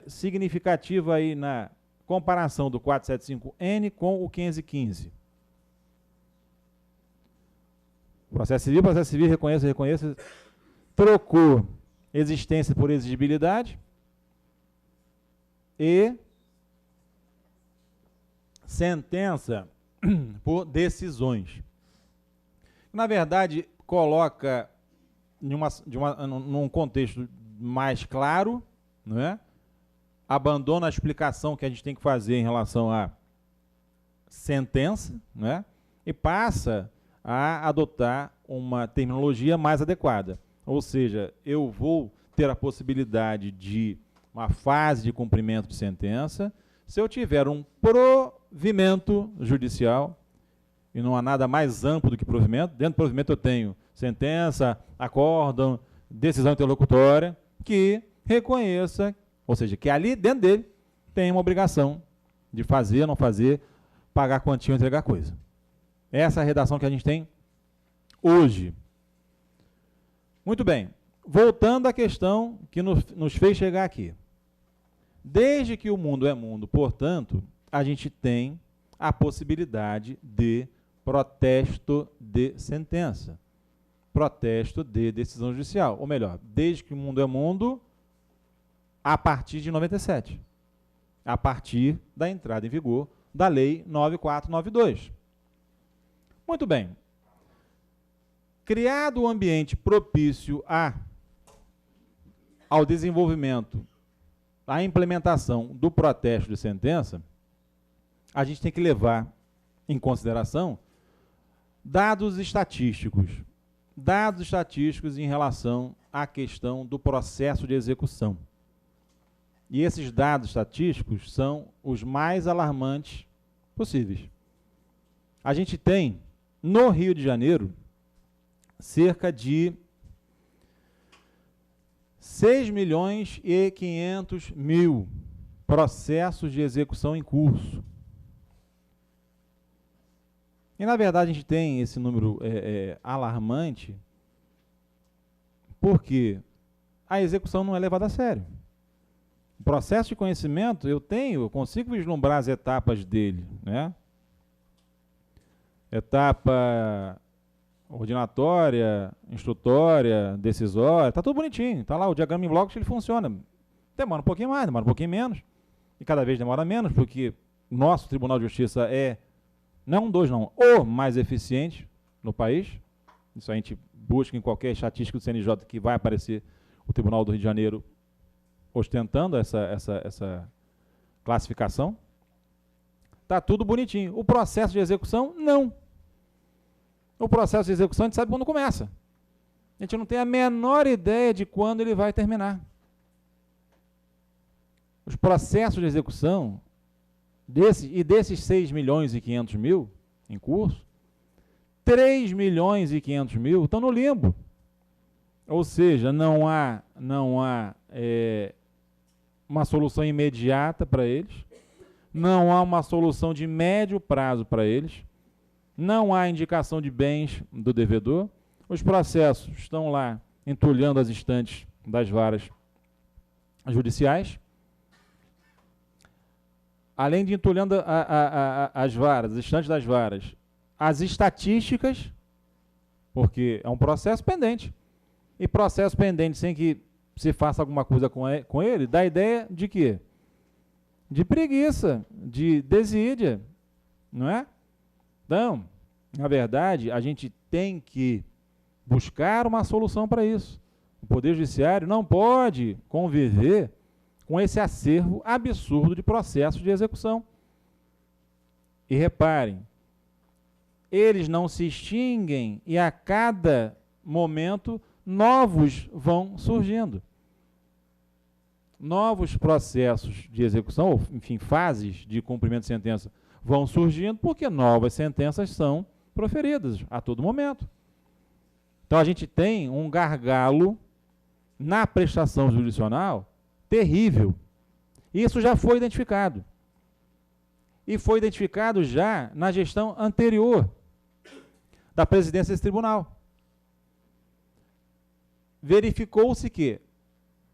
significativo aí na comparação do 475N com o 515. Processo civil, reconheça, trocou existência por exigibilidade e sentença por decisões. Na verdade, coloca num contexto mais claro, não é? Abandona a explicação que a gente tem que fazer em relação à sentença, não é? E passa a adotar uma terminologia mais adequada. Ou seja, eu vou ter a possibilidade de uma fase de cumprimento de sentença se eu tiver um provimento judicial, e não há nada mais amplo do que provimento. Dentro do provimento eu tenho sentença, acórdão, decisão interlocutória, que reconheça, ou seja, que ali dentro dele tem uma obrigação de fazer, não fazer, pagar quantia ou entregar coisa. Essa é a redação que a gente tem hoje. Muito bem. Voltando à questão que nos fez chegar aqui. Desde que o mundo é mundo, portanto, a gente tem a possibilidade de protesto de sentença, protesto de decisão judicial. Ou melhor, desde que o mundo é mundo, a partir de 97, a partir da entrada em vigor da Lei 9492. Muito bem. Criado o ambiente propício ao desenvolvimento, à implementação do protesto de sentença, a gente tem que levar em consideração dados estatísticos em relação à questão do processo de execução. E esses dados estatísticos são os mais alarmantes possíveis. A gente tem, no Rio de Janeiro, cerca de 6.500.000 processos de execução em curso. E, na verdade, a gente tem esse número alarmante porque a execução não é levada a sério. O processo de conhecimento, eu consigo vislumbrar as etapas dele, né? Etapa ordinatória, instrutória, decisória, está tudo bonitinho, está lá o diagrama em blocos, ele funciona. Demora um pouquinho mais, demora um pouquinho menos, e cada vez demora menos, porque o nosso Tribunal de Justiça o mais eficiente no país. Isso a gente busca em qualquer estatística do CNJ que vai aparecer o Tribunal do Rio de Janeiro ostentando essa classificação. está tudo bonitinho. O processo de execução, não. O processo de execução a gente sabe quando começa. A gente não tem a menor ideia de quando ele vai terminar. Os processos de execução, desses 6 milhões e 500 mil em curso, 3 milhões e 500 mil estão no limbo. Ou seja, não há uma solução imediata para eles, não há uma solução de médio prazo para eles, não há indicação de bens do devedor, os processos estão lá entulhando as estantes das varas judiciais. Além de entulhando as varas, as estantes das varas, as estatísticas, porque é um processo pendente. E processo pendente sem que se faça alguma coisa com ele, dá a ideia de quê? De preguiça, de desídia, não é? Então, na verdade, a gente tem que buscar uma solução para isso. O Poder Judiciário não pode conviver com esse acervo absurdo de processos de execução. E reparem, eles não se extinguem e a cada momento novos vão surgindo. Novos processos de execução, ou, enfim, fases de cumprimento de sentença vão surgindo porque novas sentenças são proferidas a todo momento. Então a gente tem um gargalo na prestação jurisdicional terrível. Isso já foi identificado. E foi identificado já na gestão anterior da presidência desse tribunal. Verificou-se que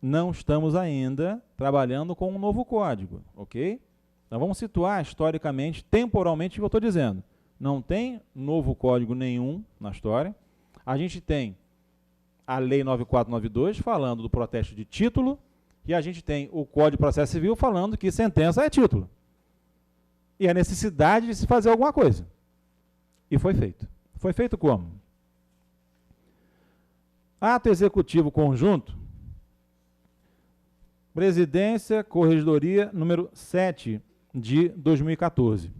não estamos ainda trabalhando com um novo código, ok? Então vamos situar historicamente, temporalmente, o que eu estou dizendo. Não tem novo código nenhum na história. A gente tem a Lei 9492 falando do protesto de título, e a gente tem o Código de Processo Civil falando que sentença é título. E a necessidade de se fazer alguma coisa. E foi feito. Foi feito como? Ato executivo conjunto, Presidência, Corregedoria, número 7 de 2014.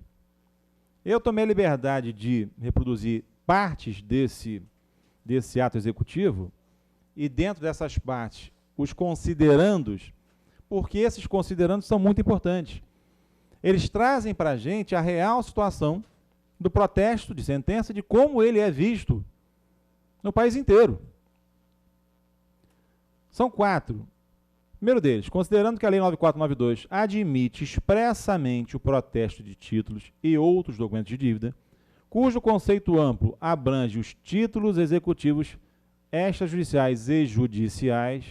Eu tomei a liberdade de reproduzir partes desse ato executivo e dentro dessas partes os considerandos, porque esses considerandos são muito importantes. Eles trazem para a gente a real situação do protesto de sentença, de como ele é visto no país inteiro. São 4. Primeiro deles, considerando que a Lei 9492 admite expressamente o protesto de títulos e outros documentos de dívida, cujo conceito amplo abrange os títulos executivos extrajudiciais e judiciais.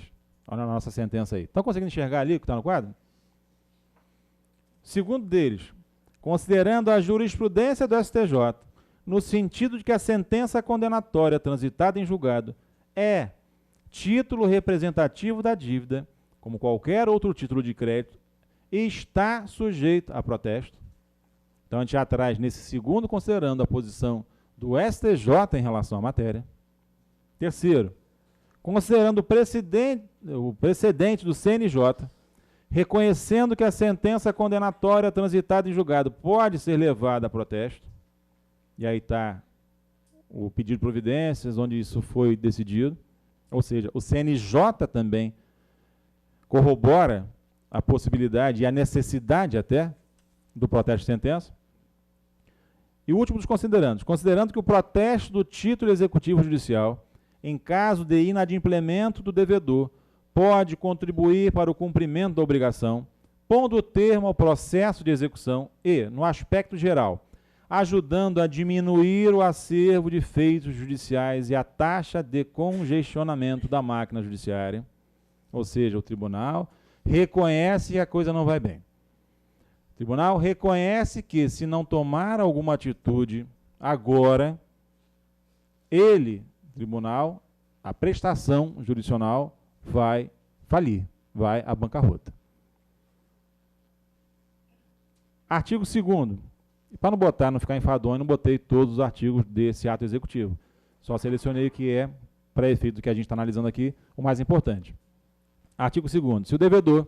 Olha a nossa sentença aí. Estão conseguindo enxergar ali o que está no quadro? Segundo deles, considerando a jurisprudência do STJ, no sentido de que a sentença condenatória transitada em julgado é título representativo da dívida, como qualquer outro título de crédito, e está sujeito a protesto. Então a gente já traz nesse segundo, considerando a posição do STJ em relação à matéria. Terceiro, considerando o precedente do CNJ, reconhecendo que a sentença condenatória transitada em julgado pode ser levada a protesto, e aí está o pedido de providências, onde isso foi decidido, ou seja, o CNJ também corrobora a possibilidade e a necessidade até do protesto de sentença. E o último dos considerandos, considerando que o protesto do título executivo judicial, em caso de inadimplemento do devedor, pode contribuir para o cumprimento da obrigação, pondo termo ao processo de execução e, no aspecto geral, ajudando a diminuir o acervo de feitos judiciais e a taxa de congestionamento da máquina judiciária. Ou seja, o tribunal reconhece que a coisa não vai bem. O tribunal reconhece que, se não tomar alguma atitude agora, tribunal, a prestação jurisdicional vai falir, vai à bancarrota. Artigo 2º. Para não ficar enfadonho, não botei todos os artigos desse ato executivo. Só selecionei o que é, para efeito do que a gente está analisando aqui, o mais importante. Artigo 2º. Se o devedor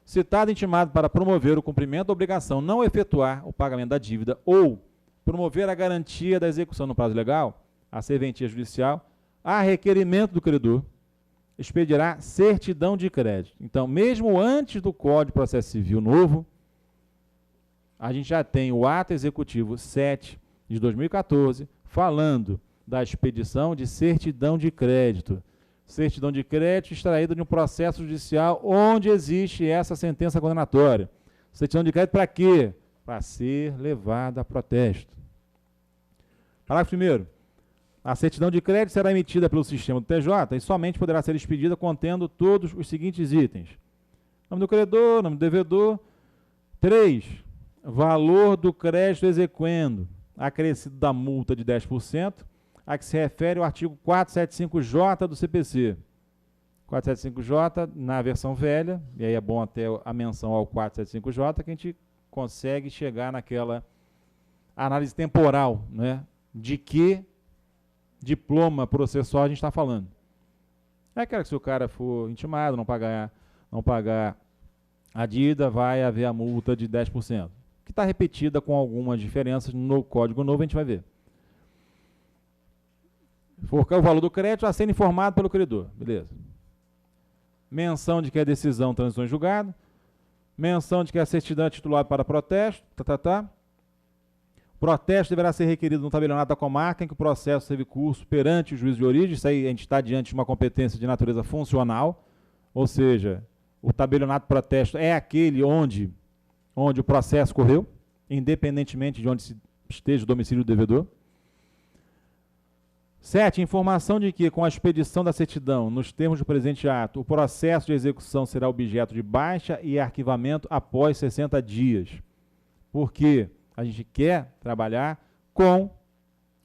citado intimado para promover o cumprimento da obrigação não efetuar o pagamento da dívida ou promover a garantia da execução no prazo legal, a serventia judicial, a requerimento do credor, expedirá certidão de crédito. Então, mesmo antes do Código de Processo Civil novo, a gente já tem o ato executivo 7 de 2014 falando da expedição de certidão de crédito. Certidão de crédito extraída de um processo judicial onde existe essa sentença condenatória. Certidão de crédito para quê? Para ser levada a protesto. Parágrafo 1º. A certidão de crédito será emitida pelo sistema do TJ e somente poderá ser expedida contendo todos os seguintes itens: nome do credor, nome do devedor. 3. Valor do crédito exequendo, acrescido da multa de 10%, a que se refere o artigo 475J do CPC. 475J na versão velha, e aí é bom até a menção ao 475J, que a gente consegue chegar naquela análise temporal, né, de que diploma processual a gente está falando. É aquela que se o cara for intimado, não pagar a dívida, vai haver a multa de 10%, que está repetida com algumas diferenças no Código Novo, a gente vai ver. For o valor do crédito a ser informado pelo credor, beleza. Menção de que a decisão transitou em julgado, menção de que a certidão é titular para protesto, Protesto deverá ser requerido no tabelionato da comarca em que o processo teve curso perante o juiz de origem. Isso aí a gente está diante de uma competência de natureza funcional, ou seja, o tabelionato de protesto é aquele onde o processo correu, independentemente de onde esteja o domicílio do devedor. 7. Informação de que, com a expedição da certidão, nos termos do presente ato, o processo de execução será objeto de baixa e arquivamento após 60 dias. Porque a gente quer trabalhar com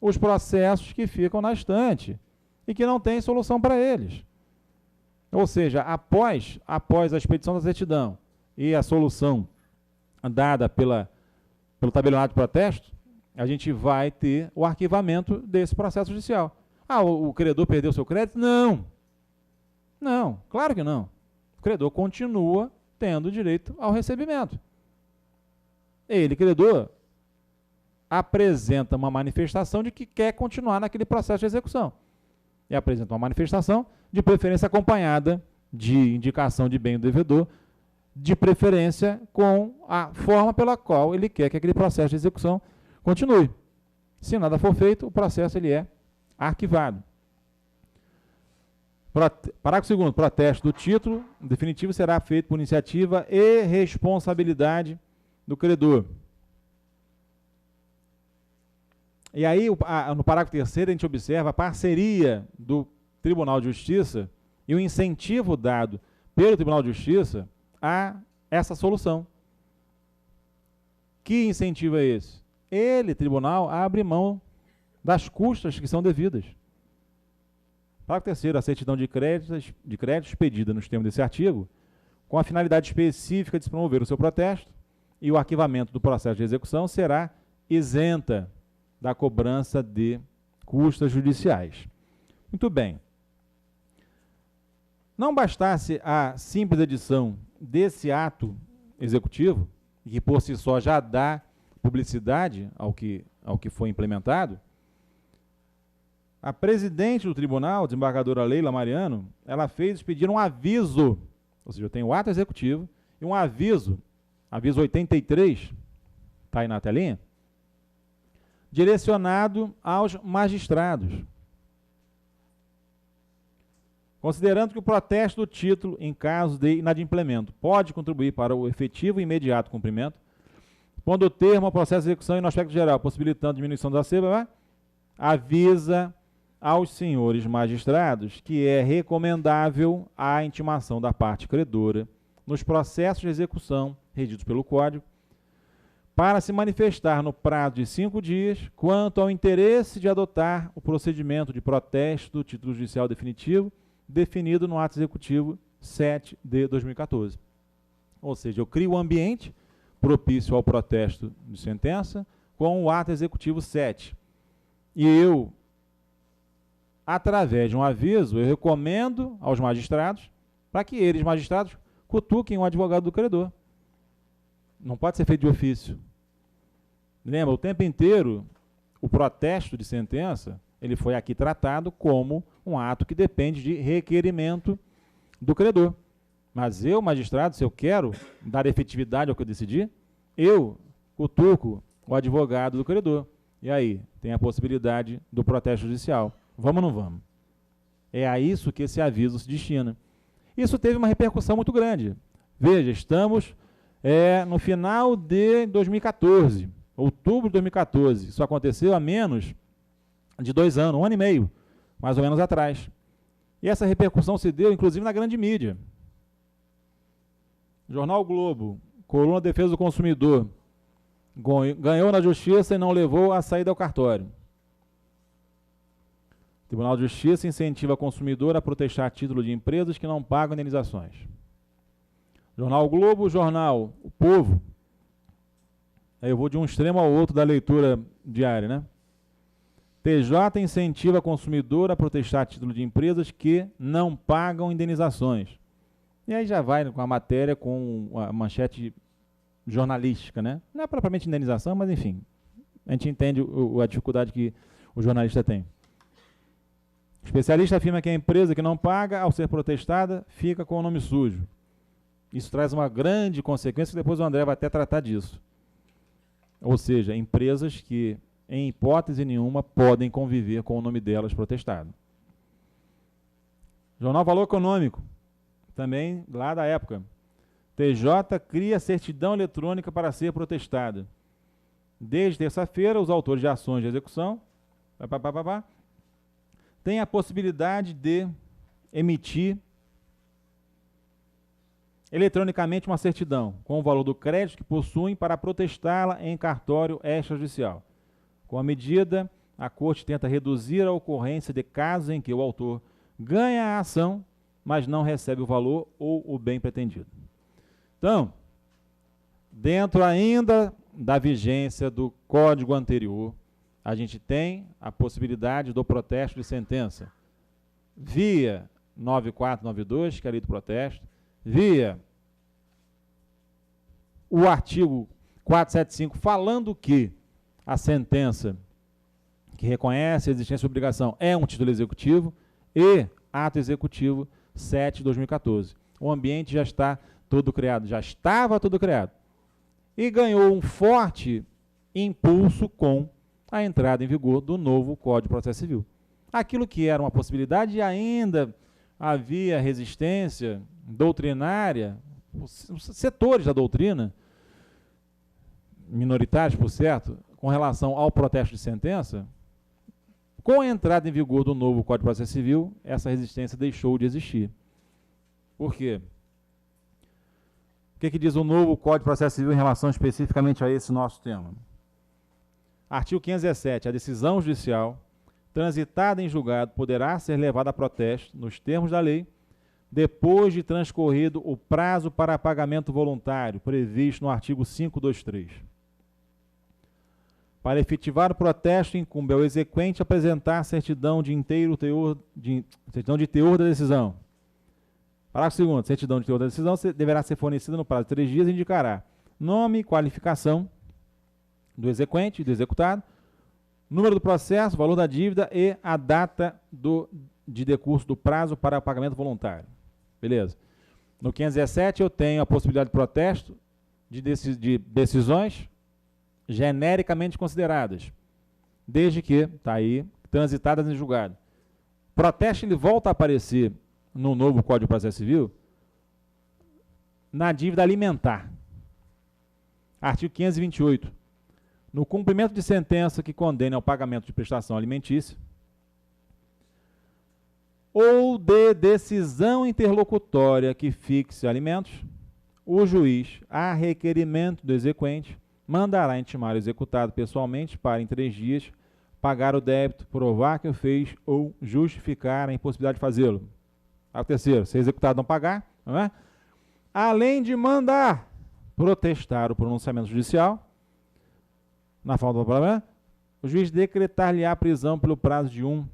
os processos que ficam na estante e que não tem solução para eles. Ou seja, após a expedição da certidão e a solução dada pelo tabelionato de protesto, a gente vai ter o arquivamento desse processo judicial. Ah, o credor perdeu seu crédito? Não. Não, claro que não. O credor continua tendo direito ao recebimento. Ele, credor, apresenta uma manifestação de que quer continuar naquele processo de execução. E apresenta uma manifestação, de preferência acompanhada de indicação de bem do devedor, de preferência com a forma pela qual ele quer que aquele processo de execução continue. Se nada for feito, o processo ele é arquivado. Parágrafo 2º. Protesto do título definitivo será feito por iniciativa e responsabilidade do credor. E aí, no parágrafo 3º, a gente observa a parceria do Tribunal de Justiça e o incentivo dado pelo Tribunal de Justiça a essa solução. Que incentivo é esse? Ele, tribunal, abre mão das custas que são devidas. Parágrafo 3º. A certidão de crédito expedida nos termos desse artigo, com a finalidade específica de se promover o seu protesto e o arquivamento do processo de execução, será isenta da cobrança de custas judiciais. Muito bem. Não bastasse a simples edição desse ato executivo, que por si só já dá publicidade ao que foi implementado, a presidente do tribunal, desembargadora Leila Mariano, ela fez expedir um aviso, ou seja, eu tenho o ato executivo e um aviso 83, está aí na telinha, direcionado aos magistrados. Considerando que o protesto do título, em caso de inadimplemento, pode contribuir para o efetivo e imediato cumprimento, pondo termo ao processo de execução e no aspecto geral, possibilitando diminuição da acerba, avisa aos senhores magistrados que é recomendável a intimação da parte credora nos processos de execução regidos pelo Código, para se manifestar no prazo de 5 dias quanto ao interesse de adotar o procedimento de protesto do título judicial definitivo definido no ato executivo 7 de 2014. Ou seja, eu crio o ambiente propício ao protesto de sentença com o ato executivo 7. E eu, através de um aviso, eu recomendo aos magistrados para que eles, magistrados, cutuquem o advogado do credor. Não pode ser feito de ofício. Lembra, o tempo inteiro, o protesto de sentença, ele foi aqui tratado como um ato que depende de requerimento do credor. Mas eu, magistrado, se eu quero dar efetividade ao que eu decidi, eu cutuco o advogado do credor. E aí, tem a possibilidade do protesto judicial. Vamos ou não vamos? É a isso que esse aviso se destina. Isso teve uma repercussão muito grande. Veja, estamos no final de 2014, outubro de 2014. Isso aconteceu há menos de 2 anos, 1 ano e meio, mais ou menos atrás. E essa repercussão se deu, inclusive, na grande mídia. Jornal Globo, coluna Defesa do Consumidor, ganhou na justiça e não levou a saída ao cartório. Tribunal de Justiça incentiva consumidor a protestar a título de empresas que não pagam indenizações. Jornal Globo, jornal O Povo. Aí eu vou de um extremo ao outro da leitura diária, né? TJ incentiva consumidor a protestar a título de empresas que não pagam indenizações. E aí já vai com a matéria, com a manchete jornalística, né? Não é propriamente indenização, mas enfim, a gente entende a dificuldade que o jornalista tem. O especialista afirma que a empresa que não paga, ao ser protestada, fica com o nome sujo. Isso traz uma grande consequência, que depois o André vai até tratar disso. Ou seja, empresas que, em hipótese nenhuma, podem conviver com o nome delas protestado. Jornal Valor Econômico, também lá da época. TJ cria certidão eletrônica para ser protestada. Desde terça-feira, os autores de ações de execução têm a possibilidade de emitir eletronicamente uma certidão com o valor do crédito que possuem para protestá-la em cartório extrajudicial. Com a medida, a Corte tenta reduzir a ocorrência de casos em que o autor ganha a ação, mas não recebe o valor ou o bem pretendido. Então, dentro ainda da vigência do Código anterior, a gente tem a possibilidade do protesto de sentença via 9492, que é a lei do protesto, via o artigo 475, falando que a sentença que reconhece a existência de obrigação é um título executivo, e ato executivo 7 de 2014. O ambiente já está todo criado, já estava todo criado. E ganhou um forte impulso com a entrada em vigor do novo Código de Processo Civil. Aquilo que era uma possibilidade, ainda havia resistência doutrinária, setores da doutrina, minoritários, por certo, com relação ao protesto de sentença. Com a entrada em vigor do novo Código de Processo Civil, essa resistência deixou de existir. Por quê? O que diz o novo Código de Processo Civil em relação especificamente a esse nosso tema? Artigo 517. A decisão judicial transitada em julgado poderá ser levada a protesto, nos termos da lei, depois de transcorrido o prazo para pagamento voluntário, previsto no artigo 523. Para efetivar o protesto, incumbe ao exequente apresentar certidão de teor da decisão. Parágrafo 2º. Certidão de teor da decisão deverá ser fornecida no prazo de 3 dias e indicará nome e qualificação do exequente, do executado, número do processo, valor da dívida e a data de decurso do prazo para pagamento voluntário. Beleza. No 517 eu tenho a possibilidade de protesto de decisões genericamente consideradas, desde que, está aí, transitadas em julgado. Protesto ele volta a aparecer no novo Código de Processo Civil na dívida alimentar. Artigo 528. No cumprimento de sentença que condene ao pagamento de prestação alimentícia ou de decisão interlocutória que fixe alimentos, o juiz, a requerimento do exequente, mandará intimar o executado pessoalmente para, em 3 dias, pagar o débito, provar que o fez ou justificar a impossibilidade de fazê-lo. O terceiro, se o executado não pagar, não é? Além de mandar protestar o pronunciamento judicial, na falta do problema, o juiz decretar-lhe a prisão pelo prazo de 1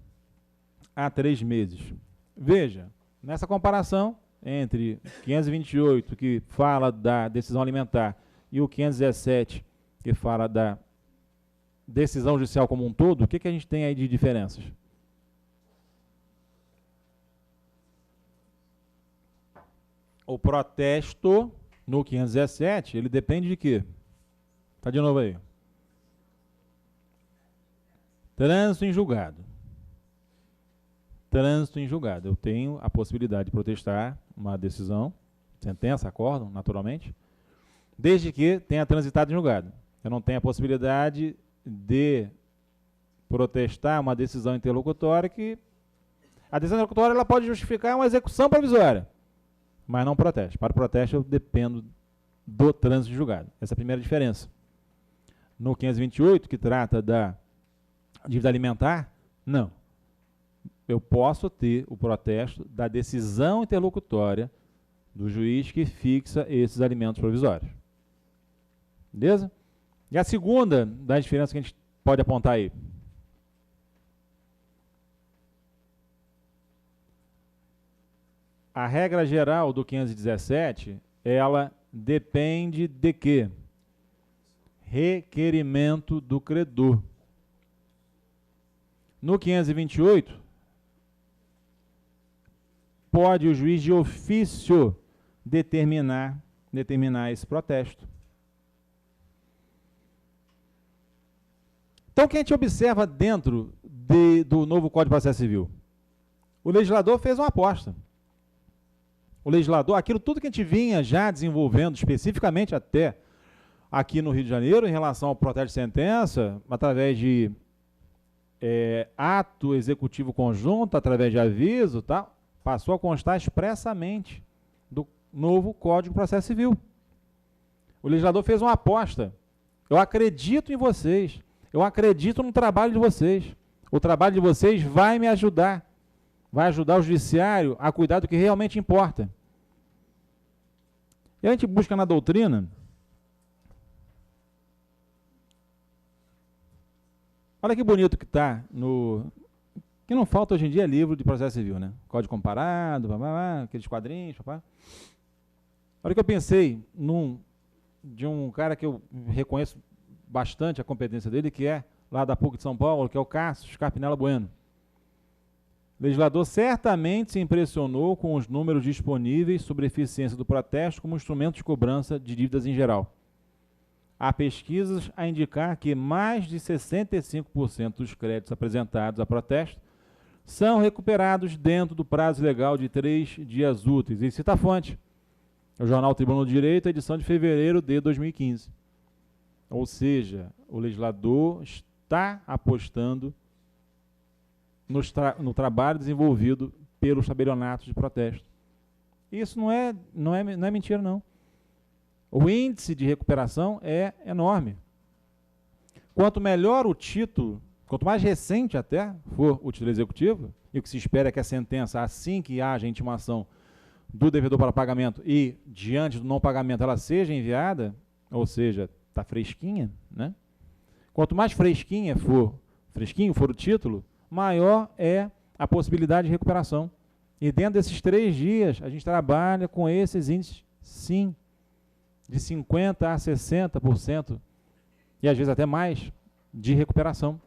a 3 meses. Veja, nessa comparação, entre 528, que fala da decisão alimentar, e o 517, que fala da decisão judicial como um todo, o que a gente tem aí de diferenças? O protesto no 517, ele depende de quê? Tá de novo aí. Trânsito em julgado. Trânsito em julgado. Eu tenho a possibilidade de protestar uma decisão, sentença, acórdão, naturalmente, desde que tenha transitado em julgado. Eu não tenho a possibilidade de protestar uma decisão interlocutória que... A decisão interlocutória ela pode justificar uma execução provisória, mas não protesto. Para o protesto eu dependo do trânsito em julgado. Essa é a primeira diferença. No 528, que trata da dívida alimentar, não. Eu posso ter o protesto da decisão interlocutória do juiz que fixa esses alimentos provisórios. Beleza? E a segunda das diferenças que a gente pode apontar aí. A regra geral do 517, ela depende de quê? Requerimento do credor. No 528, pode o juiz de ofício determinar esse protesto. Então, o que a gente observa dentro do novo Código de Processo Civil? O legislador fez uma aposta. O legislador, aquilo tudo que a gente vinha já desenvolvendo, especificamente até aqui no Rio de Janeiro, em relação ao protesto de sentença, através de ato executivo conjunto, através de aviso, tal, passou a constar expressamente do novo Código de Processo Civil. O legislador fez uma aposta. Eu acredito em vocês. Eu acredito no trabalho de vocês. O trabalho de vocês vai me ajudar. Vai ajudar o judiciário a cuidar do que realmente importa. E a gente busca na doutrina... Olha que bonito que está no... Que não falta hoje em dia livro de processo civil, né? Código comparado, aqueles quadrinhos, Olha que eu pensei de um cara que eu reconheço bastante a competência dele, que é lá da PUC de São Paulo, que é o Cássio Scarpinella Bueno. O legislador certamente se impressionou com os números disponíveis sobre a eficiência do protesto como instrumento de cobrança de dívidas em geral. Há pesquisas a indicar que mais de 65% dos créditos apresentados a protesto são recuperados dentro do prazo legal de 3 dias úteis. E cita a fonte. O Jornal Tribunal do Direito, edição de fevereiro de 2015. Ou seja, o legislador está apostando no trabalho desenvolvido pelos tabelionatos de protesto. Isso não é mentira, não. O índice de recuperação é enorme. Quanto melhor o título, quanto mais recente até for o título executivo, e o que se espera é que a sentença, assim que haja intimação do devedor para pagamento e diante do não pagamento ela seja enviada, ou seja, está fresquinha, né? Quanto mais fresquinho for o título, maior é a possibilidade de recuperação. E dentro desses 3 dias, a gente trabalha com esses índices, sim, de 50% a 60%, e às vezes até mais, de recuperação.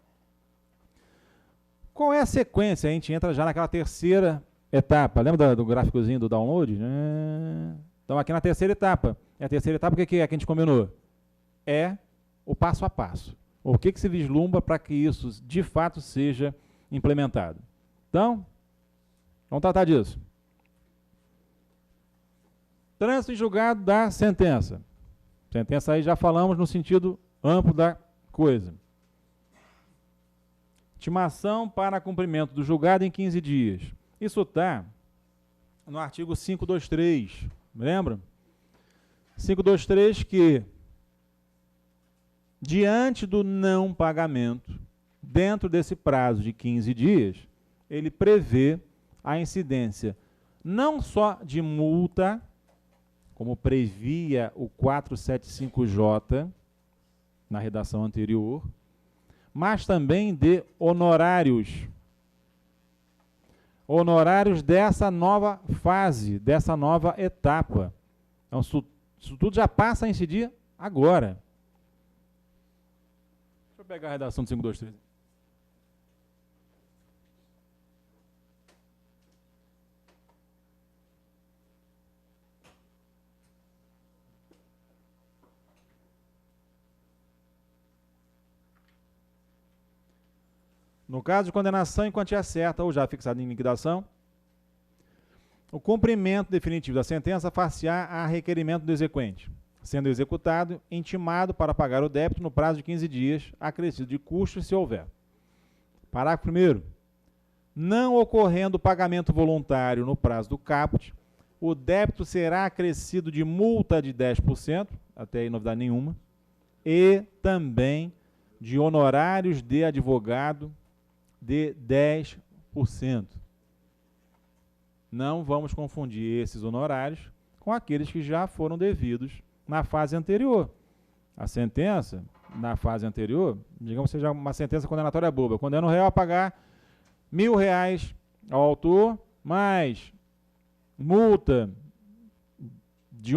Qual é a sequência? A gente entra já naquela terceira etapa. Lembra do gráficozinho do download? Então, aqui na terceira etapa. E a terceira etapa, o que é que a gente combinou? É o passo a passo. O que se vislumbra para que isso, de fato, seja implementado. Então, vamos tratar disso. Trânsito em julgado da sentença. Sentença aí já falamos no sentido amplo da coisa. Intimação para cumprimento do julgado em 15 dias. Isso está no artigo 523, lembra? 523 que, diante do não pagamento, dentro desse prazo de 15 dias, ele prevê a incidência não só de multa, como previa o 475J na redação anterior, mas também de honorários. honorários dessa nova fase, dessa nova etapa. Então, isso tudo já passa a incidir agora. Deixa eu pegar a redação do 523. No caso de condenação em quantia certa ou já fixada em liquidação, o cumprimento definitivo da sentença far-se-á a requerimento do exequente, sendo executado, intimado para pagar o débito no prazo de 15 dias, acrescido de custos se houver. Parágrafo 1º. Não ocorrendo pagamento voluntário no prazo do caput, o débito será acrescido de multa de 10%, até aí novidade nenhuma, e também de honorários de advogado de 10%. Não vamos confundir esses honorários com aqueles que já foram devidos na fase anterior. A sentença, na fase anterior, digamos que seja uma sentença condenatória boba, condena o réu a pagar R$1.000 ao autor, mais multa de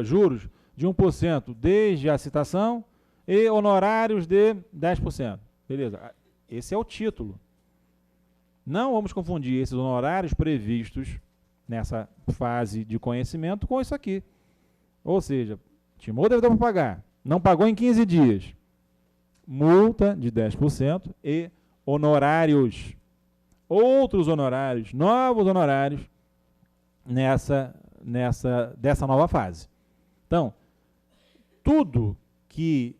juros de 1% desde a citação e honorários de 10%. Beleza. Esse é o título. Não vamos confundir esses honorários previstos nessa fase de conhecimento com isso aqui. Ou seja, timou o devedor para pagar, não pagou em 15 dias. Multa de 10% e honorários. Outros honorários, novos honorários dessa nova fase. Então, tudo que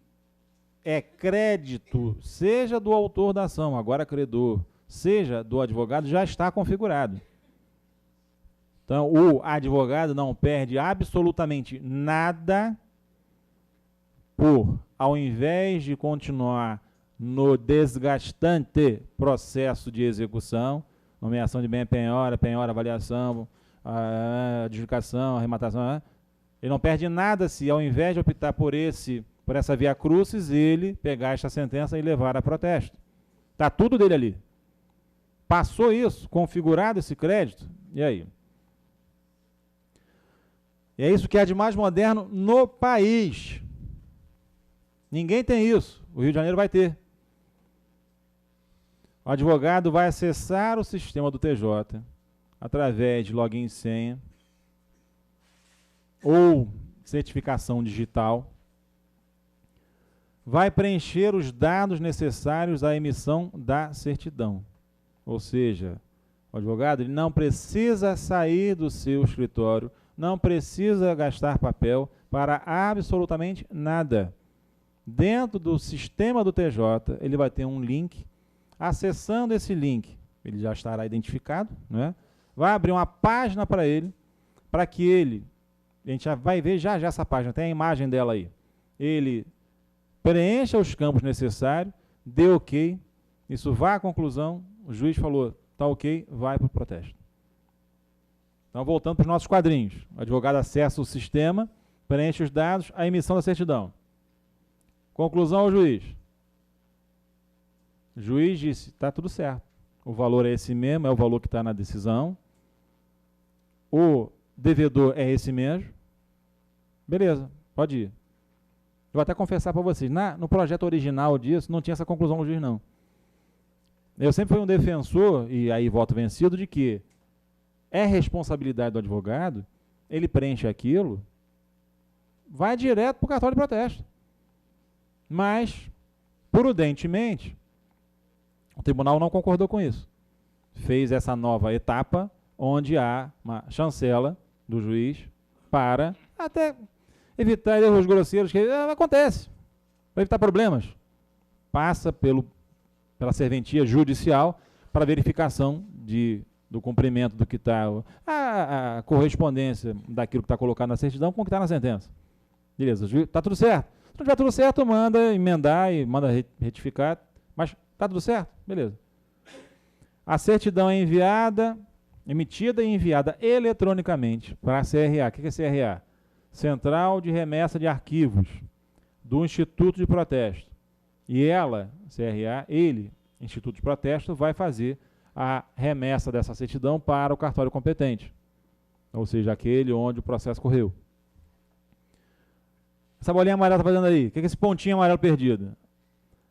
é crédito, seja do autor da ação, agora credor, seja do advogado, já está configurado. Então, o advogado não perde absolutamente nada por, ao invés de continuar no desgastante processo de execução, nomeação de bem a penhora, avaliação, adjudicação, arrematação, ele não perde nada se, ao invés de optar por essa via crucis, ele pegar esta sentença e levar a protesto. Está tudo dele ali. Passou isso, configurado esse crédito, e aí? E é isso que há de mais moderno no país. Ninguém tem isso. O Rio de Janeiro vai ter. O advogado vai acessar o sistema do TJ através de login e senha ou certificação digital. Vai preencher os dados necessários à emissão da certidão. Ou seja, o advogado ele não precisa sair do seu escritório, não precisa gastar papel para absolutamente nada. Dentro do sistema do TJ, ele vai ter um link. Acessando esse link, ele já estará identificado, né? Vai abrir uma página para ele, para que ele, a gente já vai ver já essa página, tem a imagem dela aí. Ele preencha os campos necessários, dê ok, isso vai à conclusão, o juiz falou, tá ok, vai para o protesto. Então, voltando para os nossos quadrinhos. O advogado acessa o sistema, preenche os dados, a emissão da certidão. Conclusão ao juiz. O juiz disse, está tudo certo. O valor é esse mesmo, é o valor que está na decisão. O devedor é esse mesmo. Beleza, pode ir. Eu vou até confessar para vocês, no projeto original disso, não tinha essa conclusão do juiz, não. Eu sempre fui um defensor, e aí voto vencido, de que é responsabilidade do advogado, ele preenche aquilo, vai direto para o cartório de protesto. Mas, prudentemente, o tribunal não concordou com isso. Fez essa nova etapa, onde há uma chancela do juiz para até evitar erros grosseiros, que acontece, para evitar problemas. Passa pela serventia judicial para verificação do cumprimento do que está, a correspondência daquilo que está colocado na certidão com o que está na sentença. Beleza, está tudo certo. Se não tiver tudo certo, manda emendar e manda retificar, mas está tudo certo? Beleza. A certidão é emitida e enviada eletronicamente para a CRA. O que é CRA? Central de Remessa de Arquivos, do Instituto de Protesto. E ela, CRA, Instituto de Protesto, vai fazer a remessa dessa certidão para o cartório competente, ou seja, aquele onde o processo correu. Essa bolinha amarela está fazendo aí? O que é esse pontinho amarelo perdido?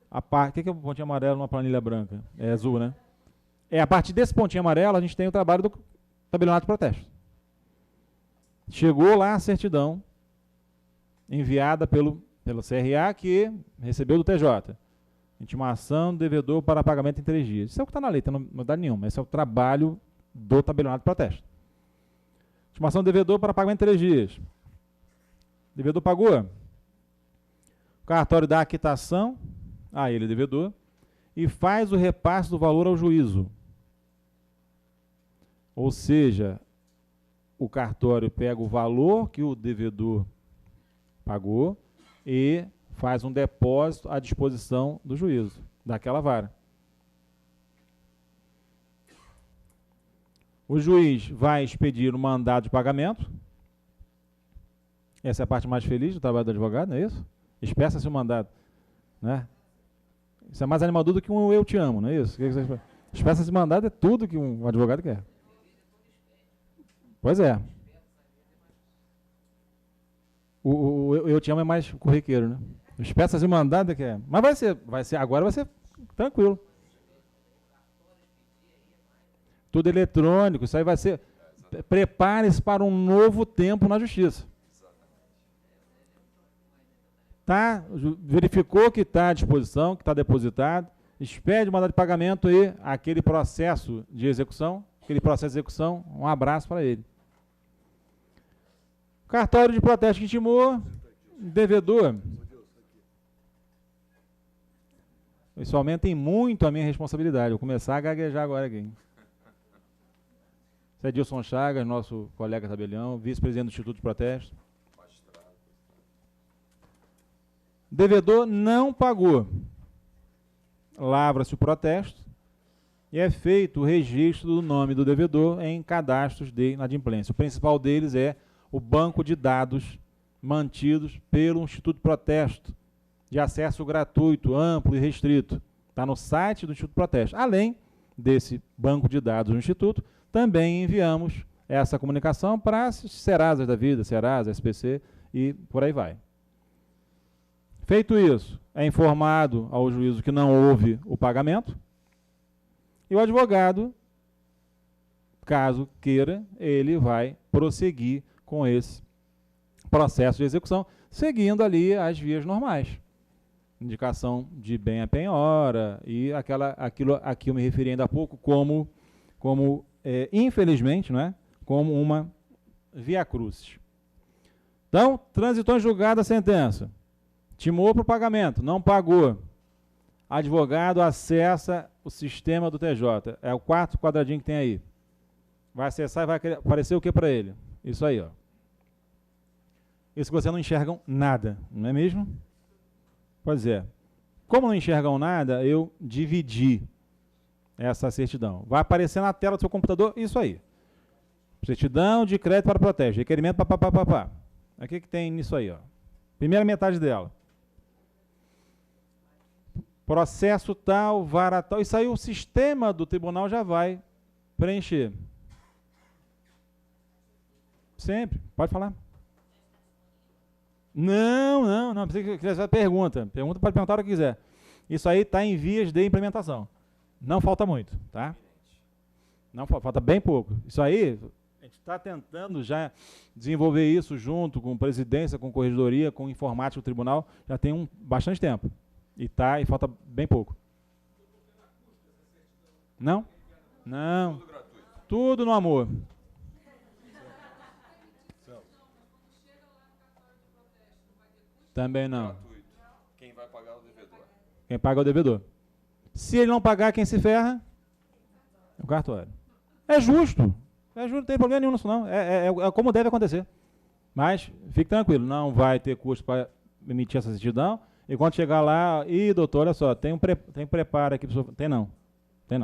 O que é o pontinho amarelo numa planilha branca? É azul, né? A partir desse pontinho amarelo, a gente tem o trabalho do tabelionato de protesto. Chegou lá a certidão, enviada pelo CRA, que recebeu do TJ. Intimação do devedor para pagamento em 3 dias. Isso é o que está na lei, não dá nenhuma. Esse é o trabalho do tabelionato de protesto. Intimação do devedor para pagamento em 3 dias. O devedor pagou. O cartório dá a quitação a ele, devedor, e faz o repasse do valor ao juízo. Ou seja, o cartório pega o valor que o devedor pagou e faz um depósito à disposição do juízo, daquela vara. O juiz vai expedir o mandado de pagamento. Essa é a parte mais feliz do trabalho do advogado, não é isso? Espeça-se o mandado, né? Isso é mais animador do que um eu te amo, não é isso? Espeça-se o mandado é tudo que um advogado quer. Pois é. O eu te amo é mais corriqueiro, né? Espeças e mandado é que é. Mas agora vai ser tranquilo. Tudo eletrônico, isso aí vai ser. Prepare-se para um novo tempo na justiça. Tá? Verificou que está à disposição, que está depositado, expede o mandado de pagamento e aquele processo de execução, um abraço para ele. Cartório de protesto que intimou, devedor. Isso aumenta em muito a minha responsabilidade. Vou começar a gaguejar agora aqui. Esse é Edilson Chagas, nosso colega tabelião, vice-presidente do Instituto de Protesto. Devedor não pagou. Lavra-se o protesto e é feito o registro do nome do devedor em cadastros de inadimplência. O principal deles é o banco de dados mantidos pelo Instituto de Protesto, de acesso gratuito, amplo e restrito. Está no site do Instituto de Protesto. Além desse banco de dados do Instituto, também enviamos essa comunicação para as Serasas da vida, Serasa, SPC e por aí vai. Feito isso, é informado ao juízo que não houve o pagamento e o advogado, caso queira, ele vai prosseguir com esse processo de execução, seguindo ali as vias normais. Indicação de bem a penhora e aquilo a que eu me referi ainda há pouco como infelizmente, não é? Como uma via crucis. Então, transitou em julgado a sentença. Timou para o pagamento, não pagou. Advogado acessa o sistema do TJ. É o 4 quadradinho que tem aí. Vai acessar e vai aparecer o que para ele? Isso aí, ó. Isso que vocês não enxergam nada, não é mesmo? Pois é. Como não enxergam nada, eu dividi essa certidão. Vai aparecer na tela do seu computador isso aí. Certidão de crédito para protesto. Requerimento papapá. O que tem nisso aí, ó? Primeira metade dela. Processo tal, vara tal. Isso aí o sistema do tribunal já vai preencher. Sempre. Pode falar. Não. Precisa que quiser pergunta. Pergunta, pode perguntar o que quiser. Isso aí está em vias de implementação. Não falta muito, tá? Não falta bem pouco. Isso aí, a gente está tentando já desenvolver isso junto com presidência, com corregedoria, com informática do tribunal, já tem bastante tempo. E falta bem pouco. Não? Não. Tudo no amor. Também não. Quem vai pagar é o devedor. Quem paga é o devedor. Se ele não pagar, quem se ferra? É o cartório. É justo. Não tem problema nenhum nisso, não. É como deve acontecer. Mas fique tranquilo, não vai ter custo para emitir essa certidão. E quando chegar lá, doutor, olha só, tem preparo aqui. Tem não,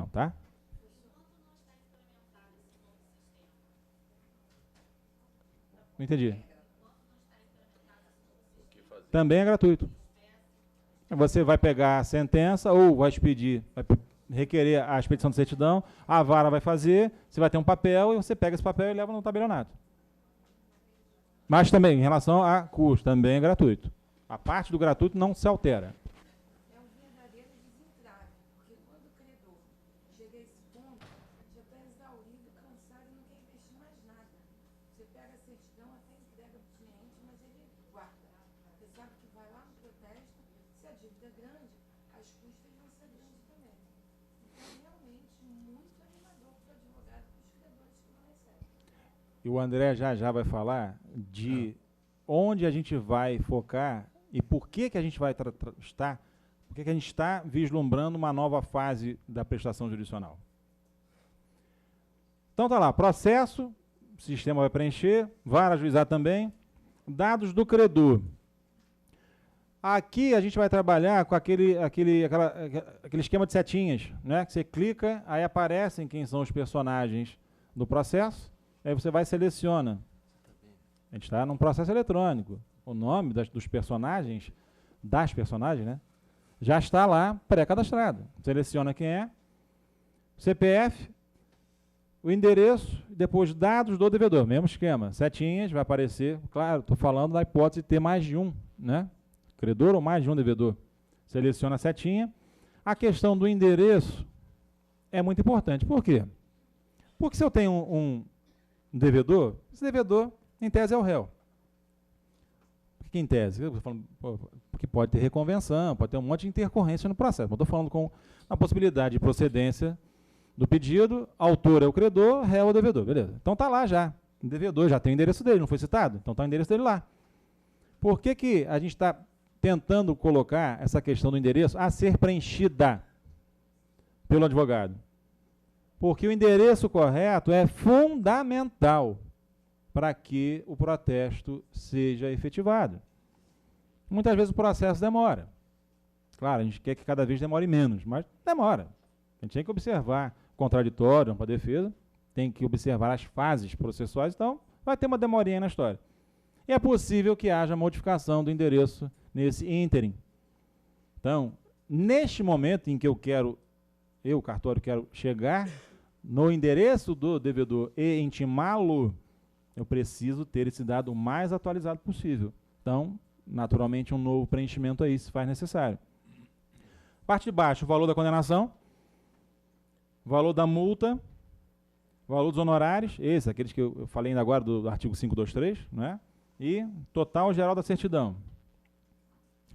tá? Não entendi. Também é gratuito. Você vai pegar a sentença ou vai expedir, vai requerer a expedição de certidão, a vara vai fazer, você vai ter um papel e você pega esse papel e leva no tabelionato. Mas também, em relação a custo, também é gratuito. A parte do gratuito não se altera. É um verdadeiro desentrave, porque quando o credor chega a esse ponto, já está exaurido, cansado e não quer investir mais nada. Você pega a certidão, até entrega para o cliente, mas ele guarda. Você sabe que vai lá no protesto, se a dívida é grande, as custas vão ser grandes também. Então, realmente, muito animador para o advogado e para os credores que não recebem. E o André já vai falar de onde a gente vai focar e por que a gente vai por que a gente está vislumbrando uma nova fase da prestação jurisdicional. Então tá lá, processo, o sistema vai preencher, vara ajuizar também, dados do credor. Aqui a gente vai trabalhar com aquele esquema de setinhas, né? Que você clica, aí aparecem quem são os personagens do processo, aí você vai e seleciona. A gente está num processo eletrônico. O nome dos personagens, né? Já está lá pré-cadastrado. Seleciona quem é, CPF, o endereço, depois dados do devedor. Mesmo esquema, setinhas, vai aparecer. Claro, estou falando da hipótese de ter mais de um, né? Credor ou mais de um devedor. Seleciona a setinha. A questão do endereço é muito importante. Por quê? Porque se eu tenho um devedor, esse devedor, em tese, é o réu. Por que em tese? Porque pode ter reconvenção, pode ter um monte de intercorrência no processo. Mas estou falando com a possibilidade de procedência do pedido, autor é o credor, réu é o devedor. Beleza. Então está lá já. O devedor já tem o endereço dele, não foi citado? Então está o endereço dele lá. Por que a gente está tentando colocar essa questão do endereço a ser preenchida pelo advogado? Porque o endereço correto é fundamental para que o protesto seja efetivado. Muitas vezes o processo demora. Claro, a gente quer que cada vez demore menos, mas demora. A gente tem que observar o contraditório para a defesa, tem que observar as fases processuais, então vai ter uma demorinha na história. E é possível que haja modificação do endereço nesse ínterim. Então, neste momento em que o cartório, quero chegar no endereço do devedor e intimá-lo, eu preciso ter esse dado o mais atualizado possível. Então, naturalmente, um novo preenchimento aí se faz necessário. Parte de baixo, o valor da condenação, valor da multa, valor dos honorários, aqueles que eu falei ainda agora do artigo 523, né? E total geral da certidão.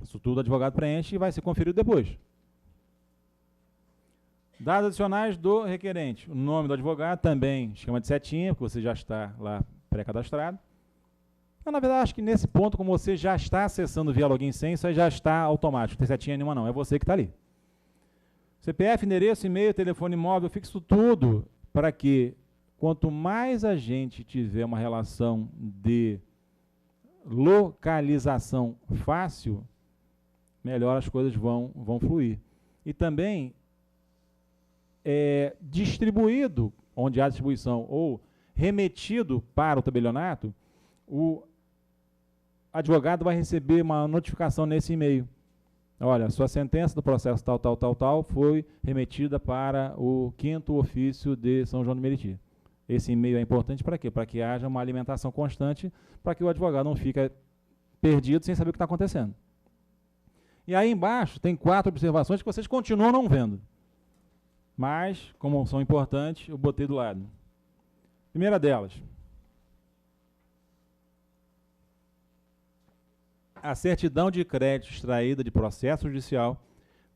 Isso tudo o advogado preenche e vai ser conferido depois. Dados adicionais do requerente. O nome do advogado também, esquema de setinha, porque você já está lá pré-cadastrado. Então, na verdade, acho que nesse ponto, como você já está acessando via login sem, isso aí já está automático. Não tem setinha nenhuma não, é você que está ali. CPF, endereço, e-mail, telefone móvel, fixo tudo para que, quanto mais a gente tiver uma relação de localização fácil, melhor as coisas vão fluir. E também distribuído, onde há distribuição, ou remetido para o tabelionato, o advogado vai receber uma notificação nesse e-mail. Olha, sua sentença do processo tal foi remetida para o 5º ofício de São João de Meriti. Esse e-mail é importante para quê? Para que haja uma alimentação constante, para que o advogado não fique perdido sem saber o que está acontecendo. E aí embaixo tem 4 observações que vocês continuam não vendo. Mas, como são importantes, eu botei do lado. Primeira delas. A certidão de crédito extraída de processo judicial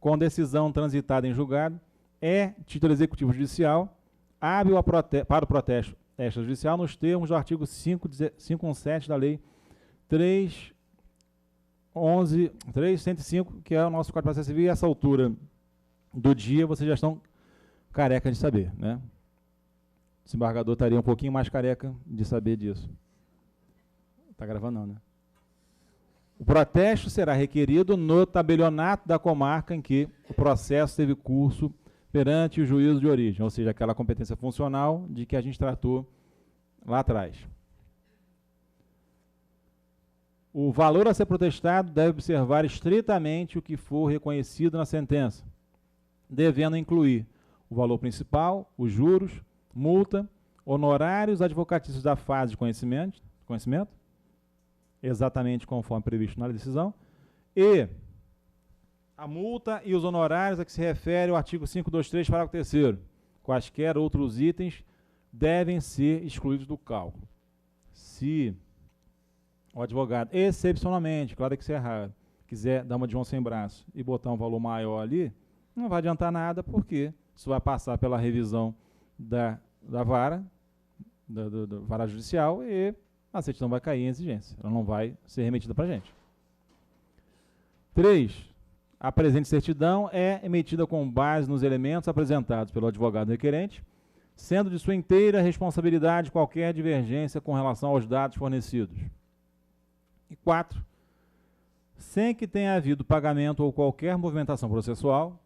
com decisão transitada em julgado é título executivo judicial hábil para o protesto extrajudicial nos termos do artigo 517 da Lei 3.105, que é o nosso Código de Processo Civil, e a essa altura do dia vocês já estão carecas de saber, né? O desembargador estaria um pouquinho mais careca de saber disso. Está gravando não, né? O protesto será requerido no tabelionato da comarca em que o processo teve curso perante o juízo de origem, ou seja, aquela competência funcional de que a gente tratou lá atrás. O valor a ser protestado deve observar estritamente o que for reconhecido na sentença, devendo incluir o valor principal, os juros, multa, honorários advocatícios da fase de conhecimento, exatamente conforme previsto na decisão, e a multa e os honorários a que se refere o artigo 523, parágrafo 3º. Quaisquer outros itens devem ser excluídos do cálculo. Se o advogado, excepcionalmente, claro que isso é raro, quiser dar uma de João sem braço e botar um valor maior ali, não vai adiantar nada, porque isso vai passar pela revisão da vara, da vara judicial, e a certidão vai cair em exigência. Ela não vai ser remetida para a gente. 3. A presente certidão é emitida com base nos elementos apresentados pelo advogado requerente, sendo de sua inteira responsabilidade qualquer divergência com relação aos dados fornecidos. E 4. Sem que tenha havido pagamento ou qualquer movimentação processual,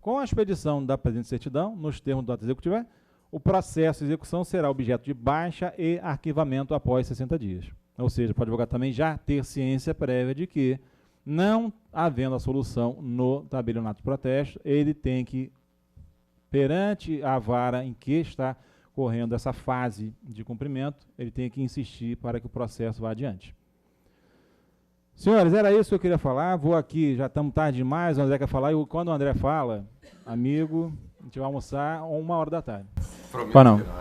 com a expedição da presente certidão, nos termos do ato executivo, o processo de execução será objeto de baixa e arquivamento após 60 dias. Ou seja, para o advogado também já ter ciência prévia de que, não havendo a solução no tabelionato de protesto, ele tem que, perante a vara em que está correndo essa fase de cumprimento, ele tem que insistir para que o processo vá adiante. Senhores, era isso que eu queria falar. Vou aqui, já estamos tarde demais, o André quer falar, e quando o André fala, amigo, a gente vai almoçar 13h. Prometo Para não. que não.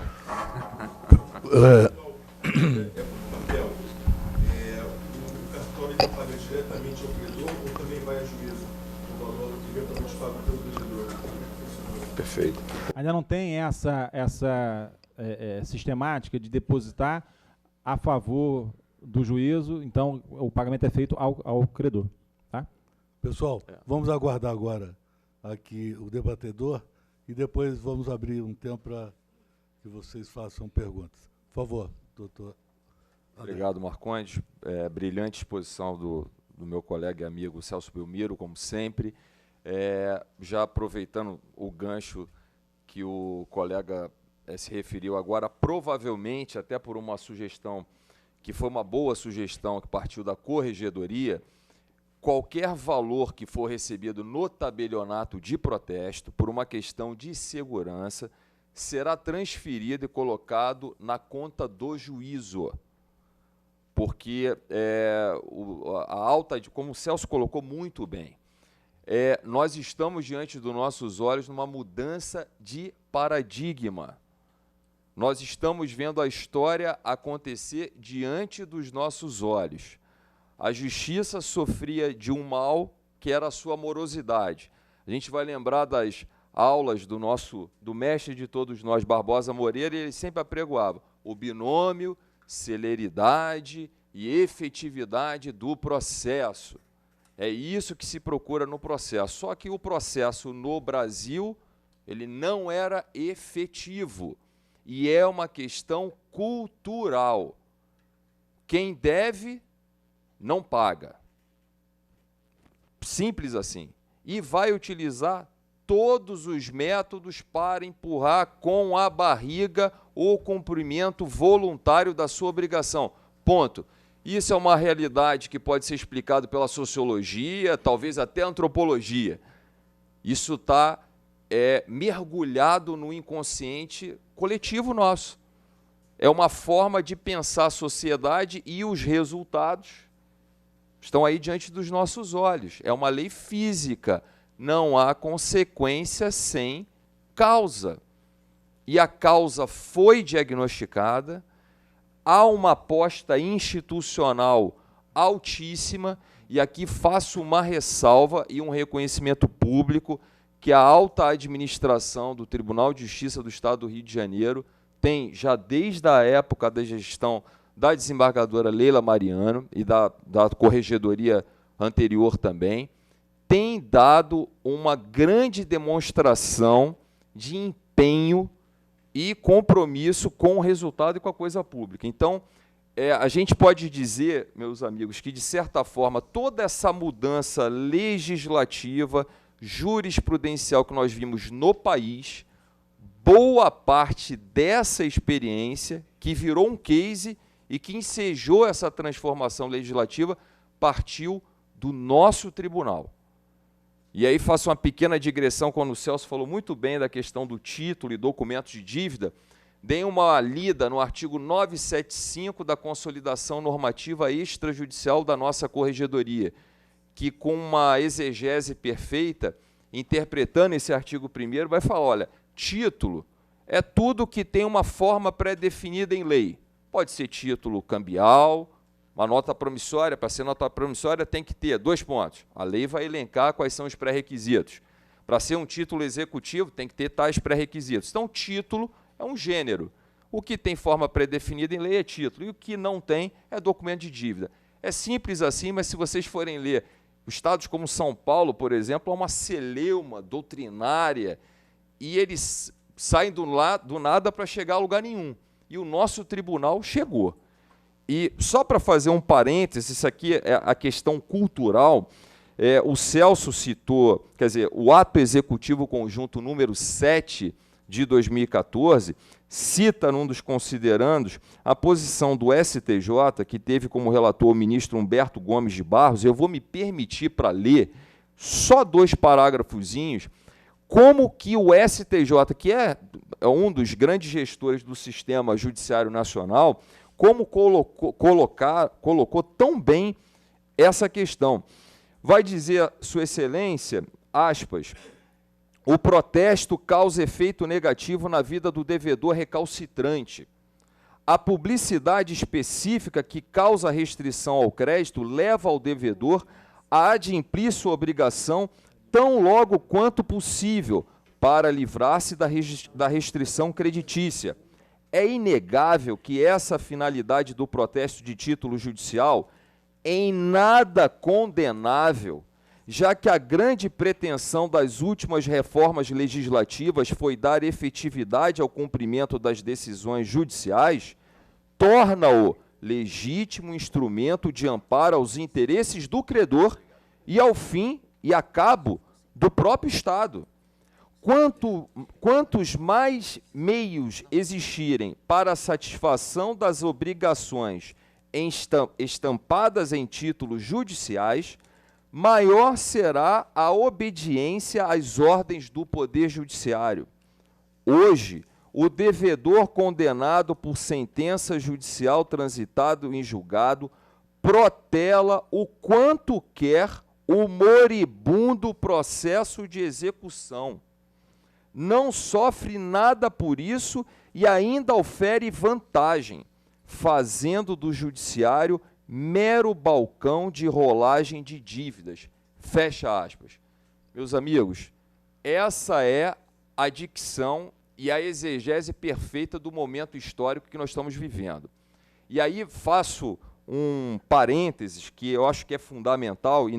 O cartório ele paga diretamente ao credor ou também vai a juízo? O valor diretamente pago pelo credor? Perfeito. Ainda não tem essa sistemática de depositar a favor do juízo, então o pagamento é feito ao credor. Tá? Pessoal, vamos aguardar agora aqui o debatedor e depois vamos abrir um tempo para que vocês façam perguntas. Por favor, doutor. Obrigado, Marcondes. Brilhante exposição do meu colega e amigo Celso Belmiro, como sempre. Já aproveitando o gancho que o colega se referiu agora, provavelmente, até por uma sugestão, que foi uma boa sugestão que partiu da corregedoria, qualquer valor que for recebido no tabelionato de protesto, por uma questão de segurança, será transferido e colocado na conta do juízo. Porque a alta, como o Celso colocou muito bem, nós estamos diante dos nossos olhos numa mudança de paradigma. Nós estamos vendo a história acontecer diante dos nossos olhos. A justiça sofria de um mal que era a sua morosidade. A gente vai lembrar das aulas do mestre de todos nós, Barbosa Moreira, e ele sempre apregoava o binômio, celeridade e efetividade do processo. É isso que se procura no processo. Só que o processo no Brasil, ele não era efetivo. E é uma questão cultural. Quem deve, não paga. Simples assim. E vai utilizar todos os métodos para empurrar com a barriga o cumprimento voluntário da sua obrigação. Ponto. Isso é uma realidade que pode ser explicado pela sociologia, talvez até antropologia. Isso está mergulhado no inconsciente coletivo nosso. É uma forma de pensar a sociedade e os resultados estão aí diante dos nossos olhos. É uma lei física. Não há consequência sem causa. E a causa foi diagnosticada, há uma aposta institucional altíssima, e aqui faço uma ressalva e um reconhecimento público que a alta administração do Tribunal de Justiça do Estado do Rio de Janeiro tem, já desde a época da gestão da desembargadora Leila Mariano e da corregedoria anterior também, tem dado uma grande demonstração de empenho e compromisso com o resultado e com a coisa pública. Então, a gente pode dizer, meus amigos, que, de certa forma, toda essa mudança legislativa, jurisprudencial que nós vimos no país, boa parte dessa experiência, que virou um case e que ensejou essa transformação legislativa, partiu do nosso tribunal. E aí faço uma pequena digressão quando o Celso falou muito bem da questão do título e documentos de dívida. Deem uma lida no artigo 975 da Consolidação Normativa Extrajudicial da nossa Corregedoria, que com uma exegese perfeita, interpretando esse artigo 1º, vai falar, olha, título é tudo que tem uma forma pré-definida em lei. Pode ser título cambial, uma nota promissória. Para ser nota promissória tem que ter 2 pontos. A lei vai elencar quais são os pré-requisitos. Para ser um título executivo tem que ter tais pré-requisitos. Então, título é um gênero. O que tem forma pré-definida em lei é título, e o que não tem é documento de dívida. É simples assim, mas se vocês forem ler, estados como São Paulo, por exemplo, é uma celeuma doutrinária, e eles saem do nada para chegar a lugar nenhum. E o nosso tribunal chegou. E só para fazer um parênteses, isso aqui é a questão cultural, o Celso citou, quer dizer, o ato executivo conjunto número 7 de 2014, cita num dos considerandos a posição do STJ, que teve como relator o ministro Humberto Gomes de Barros. Eu vou me permitir para ler só 2 parágrafozinhos, como que o STJ, que é um dos grandes gestores do sistema judiciário nacional, como colocou tão bem essa questão. Vai dizer, Sua Excelência, aspas, o protesto causa efeito negativo na vida do devedor recalcitrante. A publicidade específica que causa restrição ao crédito leva ao devedor a adimplir sua obrigação tão logo quanto possível para livrar-se da restrição creditícia. É inegável que essa finalidade do protesto de título judicial é em nada condenável, já que a grande pretensão das últimas reformas legislativas foi dar efetividade ao cumprimento das decisões judiciais, torna-o legítimo instrumento de amparo aos interesses do credor e, ao fim e a cabo, do próprio Estado. Quantos mais meios existirem para a satisfação das obrigações estampadas em títulos judiciais, maior será a obediência às ordens do Poder Judiciário. Hoje, o devedor condenado por sentença judicial transitado em julgado protela o quanto quer o moribundo processo de execução. Não sofre nada por isso e ainda ofere vantagem, fazendo do judiciário mero balcão de rolagem de dívidas. Fecha aspas. Meus amigos, essa é a dicção e a exegese perfeita do momento histórico que nós estamos vivendo. E aí faço um parênteses que eu acho que é fundamental, e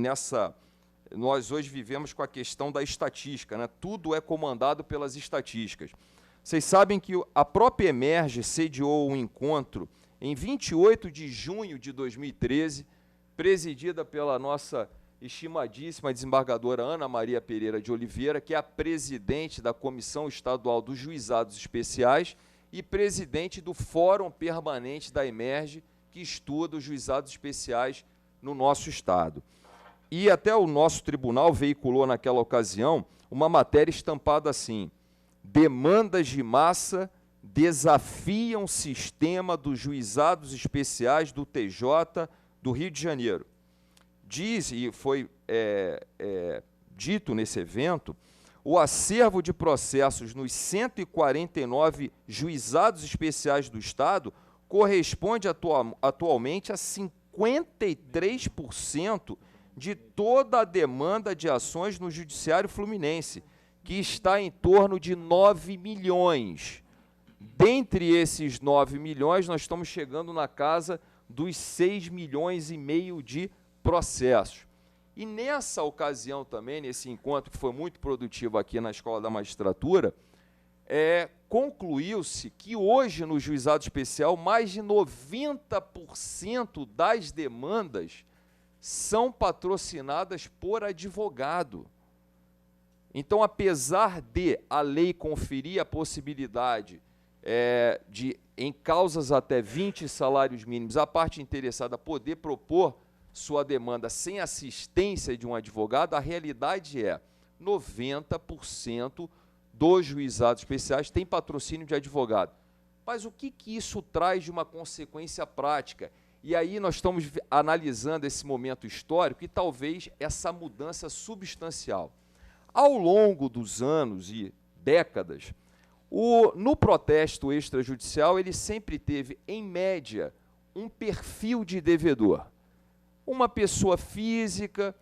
nós hoje vivemos com a questão da estatística, né? Tudo é comandado pelas estatísticas. Vocês sabem que a própria Emerge sediou um encontro em 28 de junho de 2013, presidida pela nossa estimadíssima desembargadora Ana Maria Pereira de Oliveira, que é a presidente da Comissão Estadual dos Juizados Especiais e presidente do Fórum Permanente da Emerge, que estuda os juizados especiais no nosso Estado. E até o nosso tribunal veiculou naquela ocasião uma matéria estampada assim: demandas de massa desafiam o sistema dos juizados especiais do TJ do Rio de Janeiro. Diz, e foi dito nesse evento, o acervo de processos nos 149 juizados especiais do Estado corresponde atualmente a 53% de toda a demanda de ações no Judiciário Fluminense, que está em torno de 9 milhões. Dentre esses 9 milhões, nós estamos chegando na casa dos 6,5 milhões de processos. E nessa ocasião também, nesse encontro que foi muito produtivo aqui na Escola da Magistratura, concluiu-se que hoje no Juizado Especial mais de 90% das demandas são patrocinadas por advogado. Então, apesar de a lei conferir a possibilidade de, em causas até 20 salários mínimos, a parte interessada poder propor sua demanda sem assistência de um advogado, a realidade é 90% dos juizados especiais têm patrocínio de advogado. Mas o que isso traz de uma consequência prática? E aí nós estamos analisando esse momento histórico e talvez essa mudança substancial. Ao longo dos anos e décadas, no protesto extrajudicial, ele sempre teve, em média, um perfil de devedor. Uma pessoa física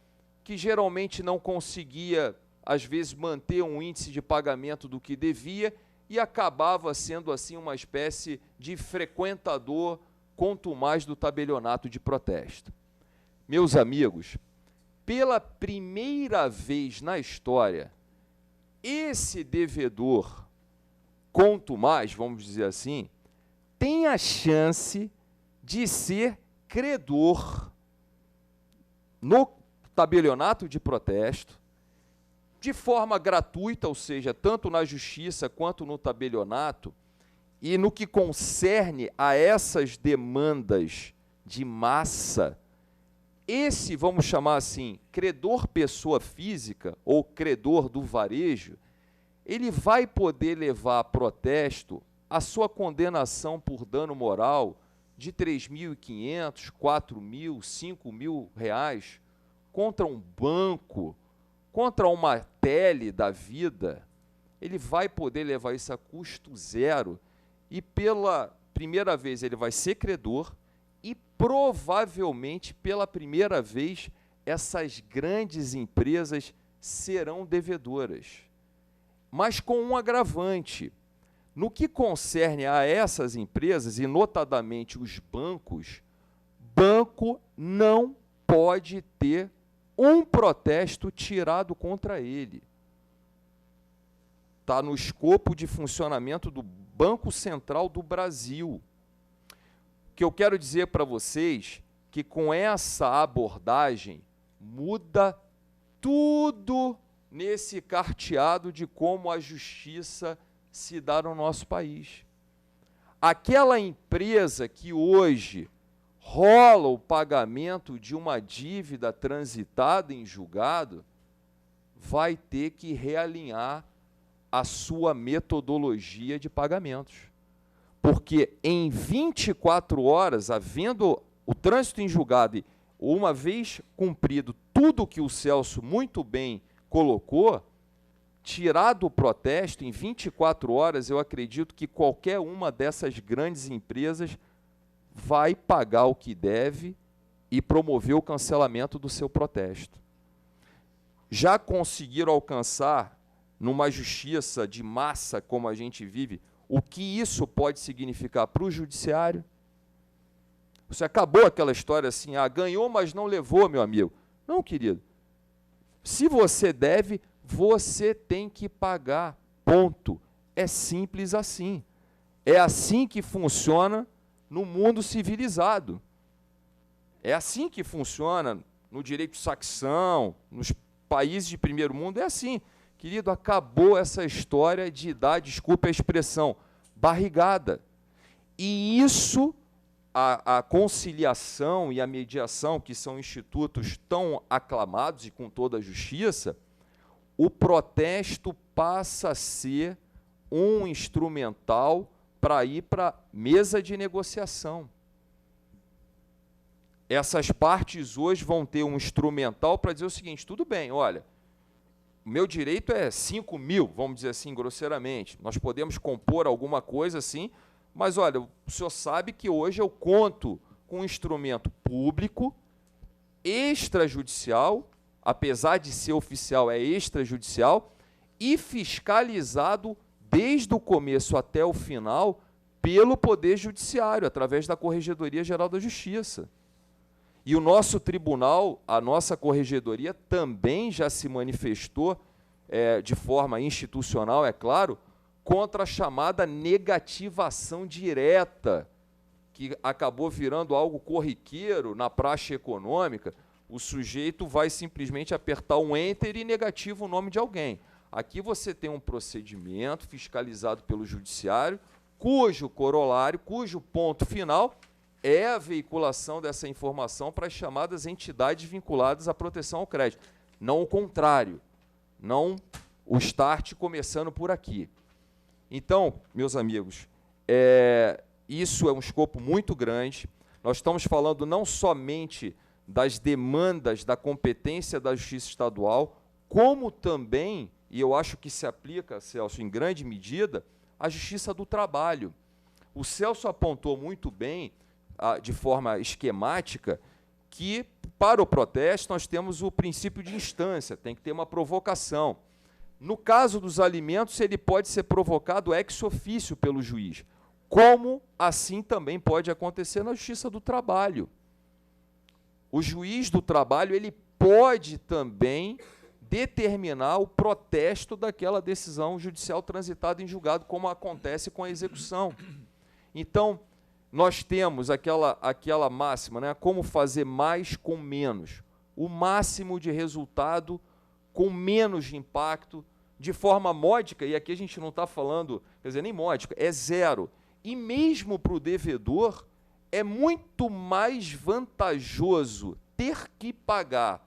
que geralmente não conseguia, às vezes, manter um índice de pagamento do que devia e acabava sendo, assim, uma espécie de frequentador contumaz do tabelionato de protesto. Meus amigos, pela primeira vez na história, esse devedor contumaz, vamos dizer assim, tem a chance de ser credor no tabelionato de protesto, de forma gratuita, ou seja, tanto na justiça quanto no tabelionato, e no que concerne a essas demandas de massa, esse, vamos chamar assim, credor pessoa física ou credor do varejo, ele vai poder levar a protesto a sua condenação por dano moral de R$ 3.500, R$ 4.000, R$ 5.000 contra um banco, contra uma tele da vida. Ele vai poder levar isso a custo zero e pela primeira vez ele vai ser credor e provavelmente pela primeira vez essas grandes empresas serão devedoras. Mas com um agravante. No que concerne a essas empresas, e notadamente os bancos, banco não pode ter um protesto tirado contra ele. Está no escopo de funcionamento do Banco Central do Brasil. O que eu quero dizer para vocês que com essa abordagem muda tudo nesse carteado de como a justiça se dá no nosso país. Aquela empresa que hoje rola o pagamento de uma dívida transitada em julgado vai ter que realinhar a sua metodologia de pagamentos. Porque em 24 horas, havendo o trânsito em julgado e uma vez cumprido tudo o que o Celso muito bem colocou, tirado o protesto, em 24 horas, eu acredito que qualquer uma dessas grandes empresas vai pagar o que deve e promover o cancelamento do seu protesto. Já conseguiram alcançar, numa justiça de massa como a gente vive, o que isso pode significar para o judiciário? Você acabou aquela história assim, ganhou, mas não levou, meu amigo. Não, querido. Se você deve, você tem que pagar, ponto. É simples assim. É assim que funciona no mundo civilizado. É assim que funciona no direito saxão, nos países de primeiro mundo, é assim. Querido, acabou essa história de dar, desculpe a expressão, barrigada. E isso, a conciliação e a mediação, que são institutos tão aclamados e com toda a justiça, o protesto passa a ser um instrumental para ir para a mesa de negociação. Essas partes hoje vão ter um instrumental para dizer o seguinte, tudo bem, olha, o meu direito é 5.000, vamos dizer assim, grosseiramente. Nós podemos compor alguma coisa assim, mas, olha, o senhor sabe que hoje eu conto com um instrumento público, extrajudicial, apesar de ser oficial, é extrajudicial, e fiscalizado desde o começo até o final pelo Poder Judiciário, através da Corregedoria Geral da Justiça. E o nosso tribunal, a nossa corregedoria, também já se manifestou de forma institucional, é claro, contra a chamada negativação direta, que acabou virando algo corriqueiro na praxe econômica. O sujeito vai simplesmente apertar um enter e negativa o nome de alguém. Aqui você tem um procedimento fiscalizado pelo judiciário, cujo corolário, cujo ponto final é a veiculação dessa informação para as chamadas entidades vinculadas à proteção ao crédito. Não o contrário. Não o start começando por aqui. Então, meus amigos, isso é um escopo muito grande. Nós estamos falando não somente das demandas da competência da Justiça Estadual, como também, e eu acho que se aplica, Celso, em grande medida, a Justiça do Trabalho. O Celso apontou muito bem, de forma esquemática, que, para o protesto, nós temos o princípio de instância, tem que ter uma provocação. No caso dos alimentos, ele pode ser provocado ex officio pelo juiz, como assim também pode acontecer na Justiça do Trabalho. O juiz do trabalho ele pode também determinar o protesto daquela decisão judicial transitada em julgado, como acontece com a execução. Então, nós temos aquela máxima, né? Como fazer mais com menos. O máximo de resultado com menos de impacto, de forma módica, e aqui a gente não está falando, quer dizer, nem módica, é zero. E mesmo para o devedor, é muito mais vantajoso ter que pagar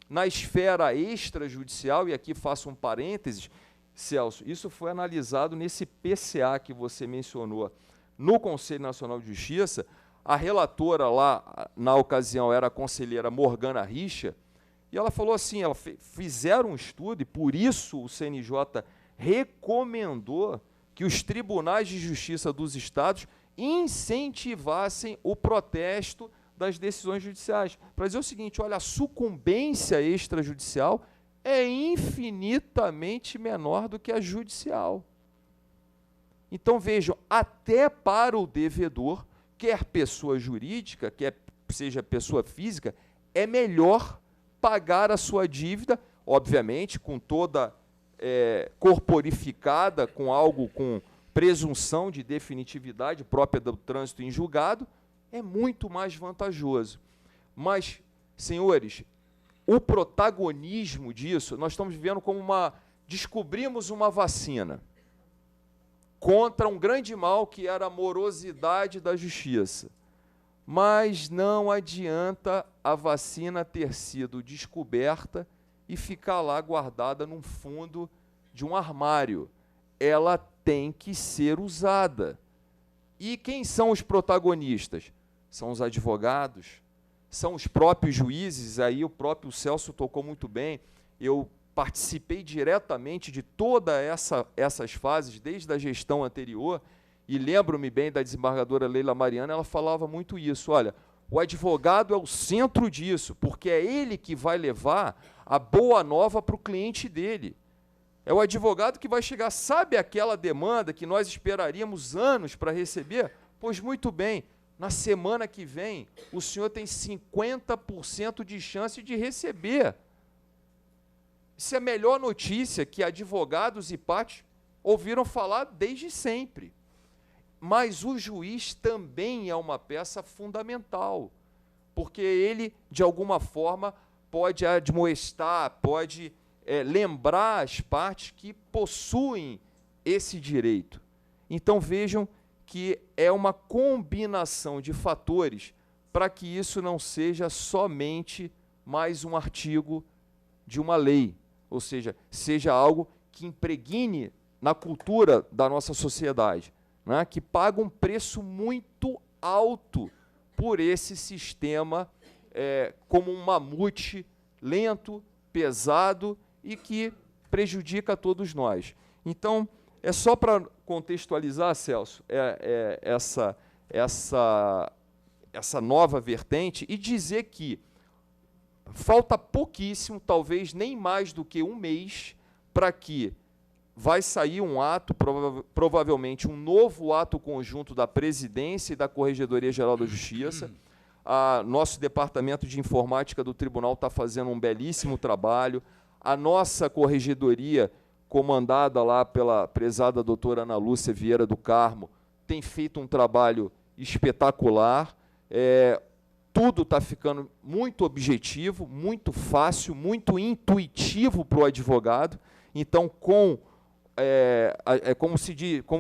na esfera extrajudicial, e aqui faço um parênteses, Celso, isso foi analisado nesse PCA que você mencionou no Conselho Nacional de Justiça. A relatora lá, na ocasião, era a conselheira Morgana Richa, e ela falou assim, fizeram um estudo, e por isso o CNJ recomendou que os tribunais de justiça dos estados incentivassem o protesto das decisões judiciais. Para dizer o seguinte, olha, a sucumbência extrajudicial é infinitamente menor do que a judicial. Então, vejam, até para o devedor, quer pessoa jurídica, quer seja pessoa física, é melhor pagar a sua dívida, obviamente, com toda corporificada, com algo com presunção de definitividade própria do trânsito em julgado, é muito mais vantajoso. Mas, senhores, o protagonismo disso, nós estamos vivendo como descobrimos uma vacina contra um grande mal que era a morosidade da justiça. Mas não adianta a vacina ter sido descoberta e ficar lá guardada num fundo de um armário. Ela tem que ser usada. E quem são os protagonistas? São os advogados, são os próprios juízes, aí o próprio Celso tocou muito bem, eu participei diretamente de todas essas fases, desde a gestão anterior, e lembro-me bem da desembargadora Leila Mariana, ela falava muito isso, olha, o advogado é o centro disso, porque é ele que vai levar a boa nova para o cliente dele. É o advogado que vai chegar, sabe aquela demanda que nós esperaríamos anos para receber? Pois muito bem, na semana que vem, o senhor tem 50% de chance de receber. Isso é a melhor notícia que advogados e partes ouviram falar desde sempre. Mas o juiz também é uma peça fundamental, porque ele, de alguma forma, pode admoestar, pode lembrar as partes que possuem esse direito. Então, vejam que é uma combinação de fatores para que isso não seja somente mais um artigo de uma lei, ou seja algo que impregne na cultura da nossa sociedade, né, que paga um preço muito alto por esse sistema como um mamute lento, pesado e que prejudica a todos nós. Então, é só para contextualizar, Celso, essa nova vertente e dizer que falta pouquíssimo, talvez nem mais do que um mês, para que vai sair um ato, provavelmente um novo ato conjunto da Presidência e da Corregedoria Geral da Justiça. Nosso Departamento de Informática do Tribunal está fazendo um belíssimo trabalho. A nossa Corregedoria, comandada lá pela prezada doutora Ana Lúcia Vieira do Carmo, tem feito um trabalho espetacular. Tudo está ficando muito objetivo, muito fácil, muito intuitivo para o advogado. Então, como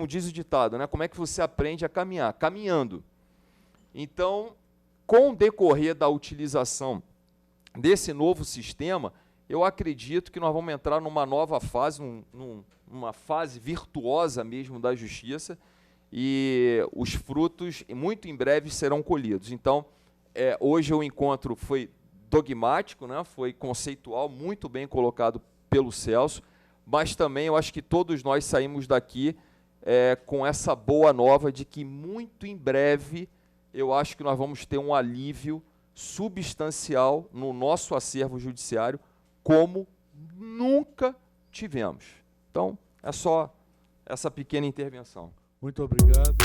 diz o ditado, né? Como é que você aprende a caminhar? Caminhando. Então, com o decorrer da utilização desse novo sistema, eu acredito que nós vamos entrar numa nova fase, numa fase virtuosa mesmo da justiça, e os frutos, muito em breve, serão colhidos. Então, hoje o encontro foi dogmático, né? Foi conceitual, muito bem colocado pelo Celso, mas também eu acho que todos nós saímos daqui com essa boa nova de que muito em breve eu acho que nós vamos ter um alívio substancial no nosso acervo judiciário, como nunca tivemos. Então, é só essa pequena intervenção. Muito obrigado.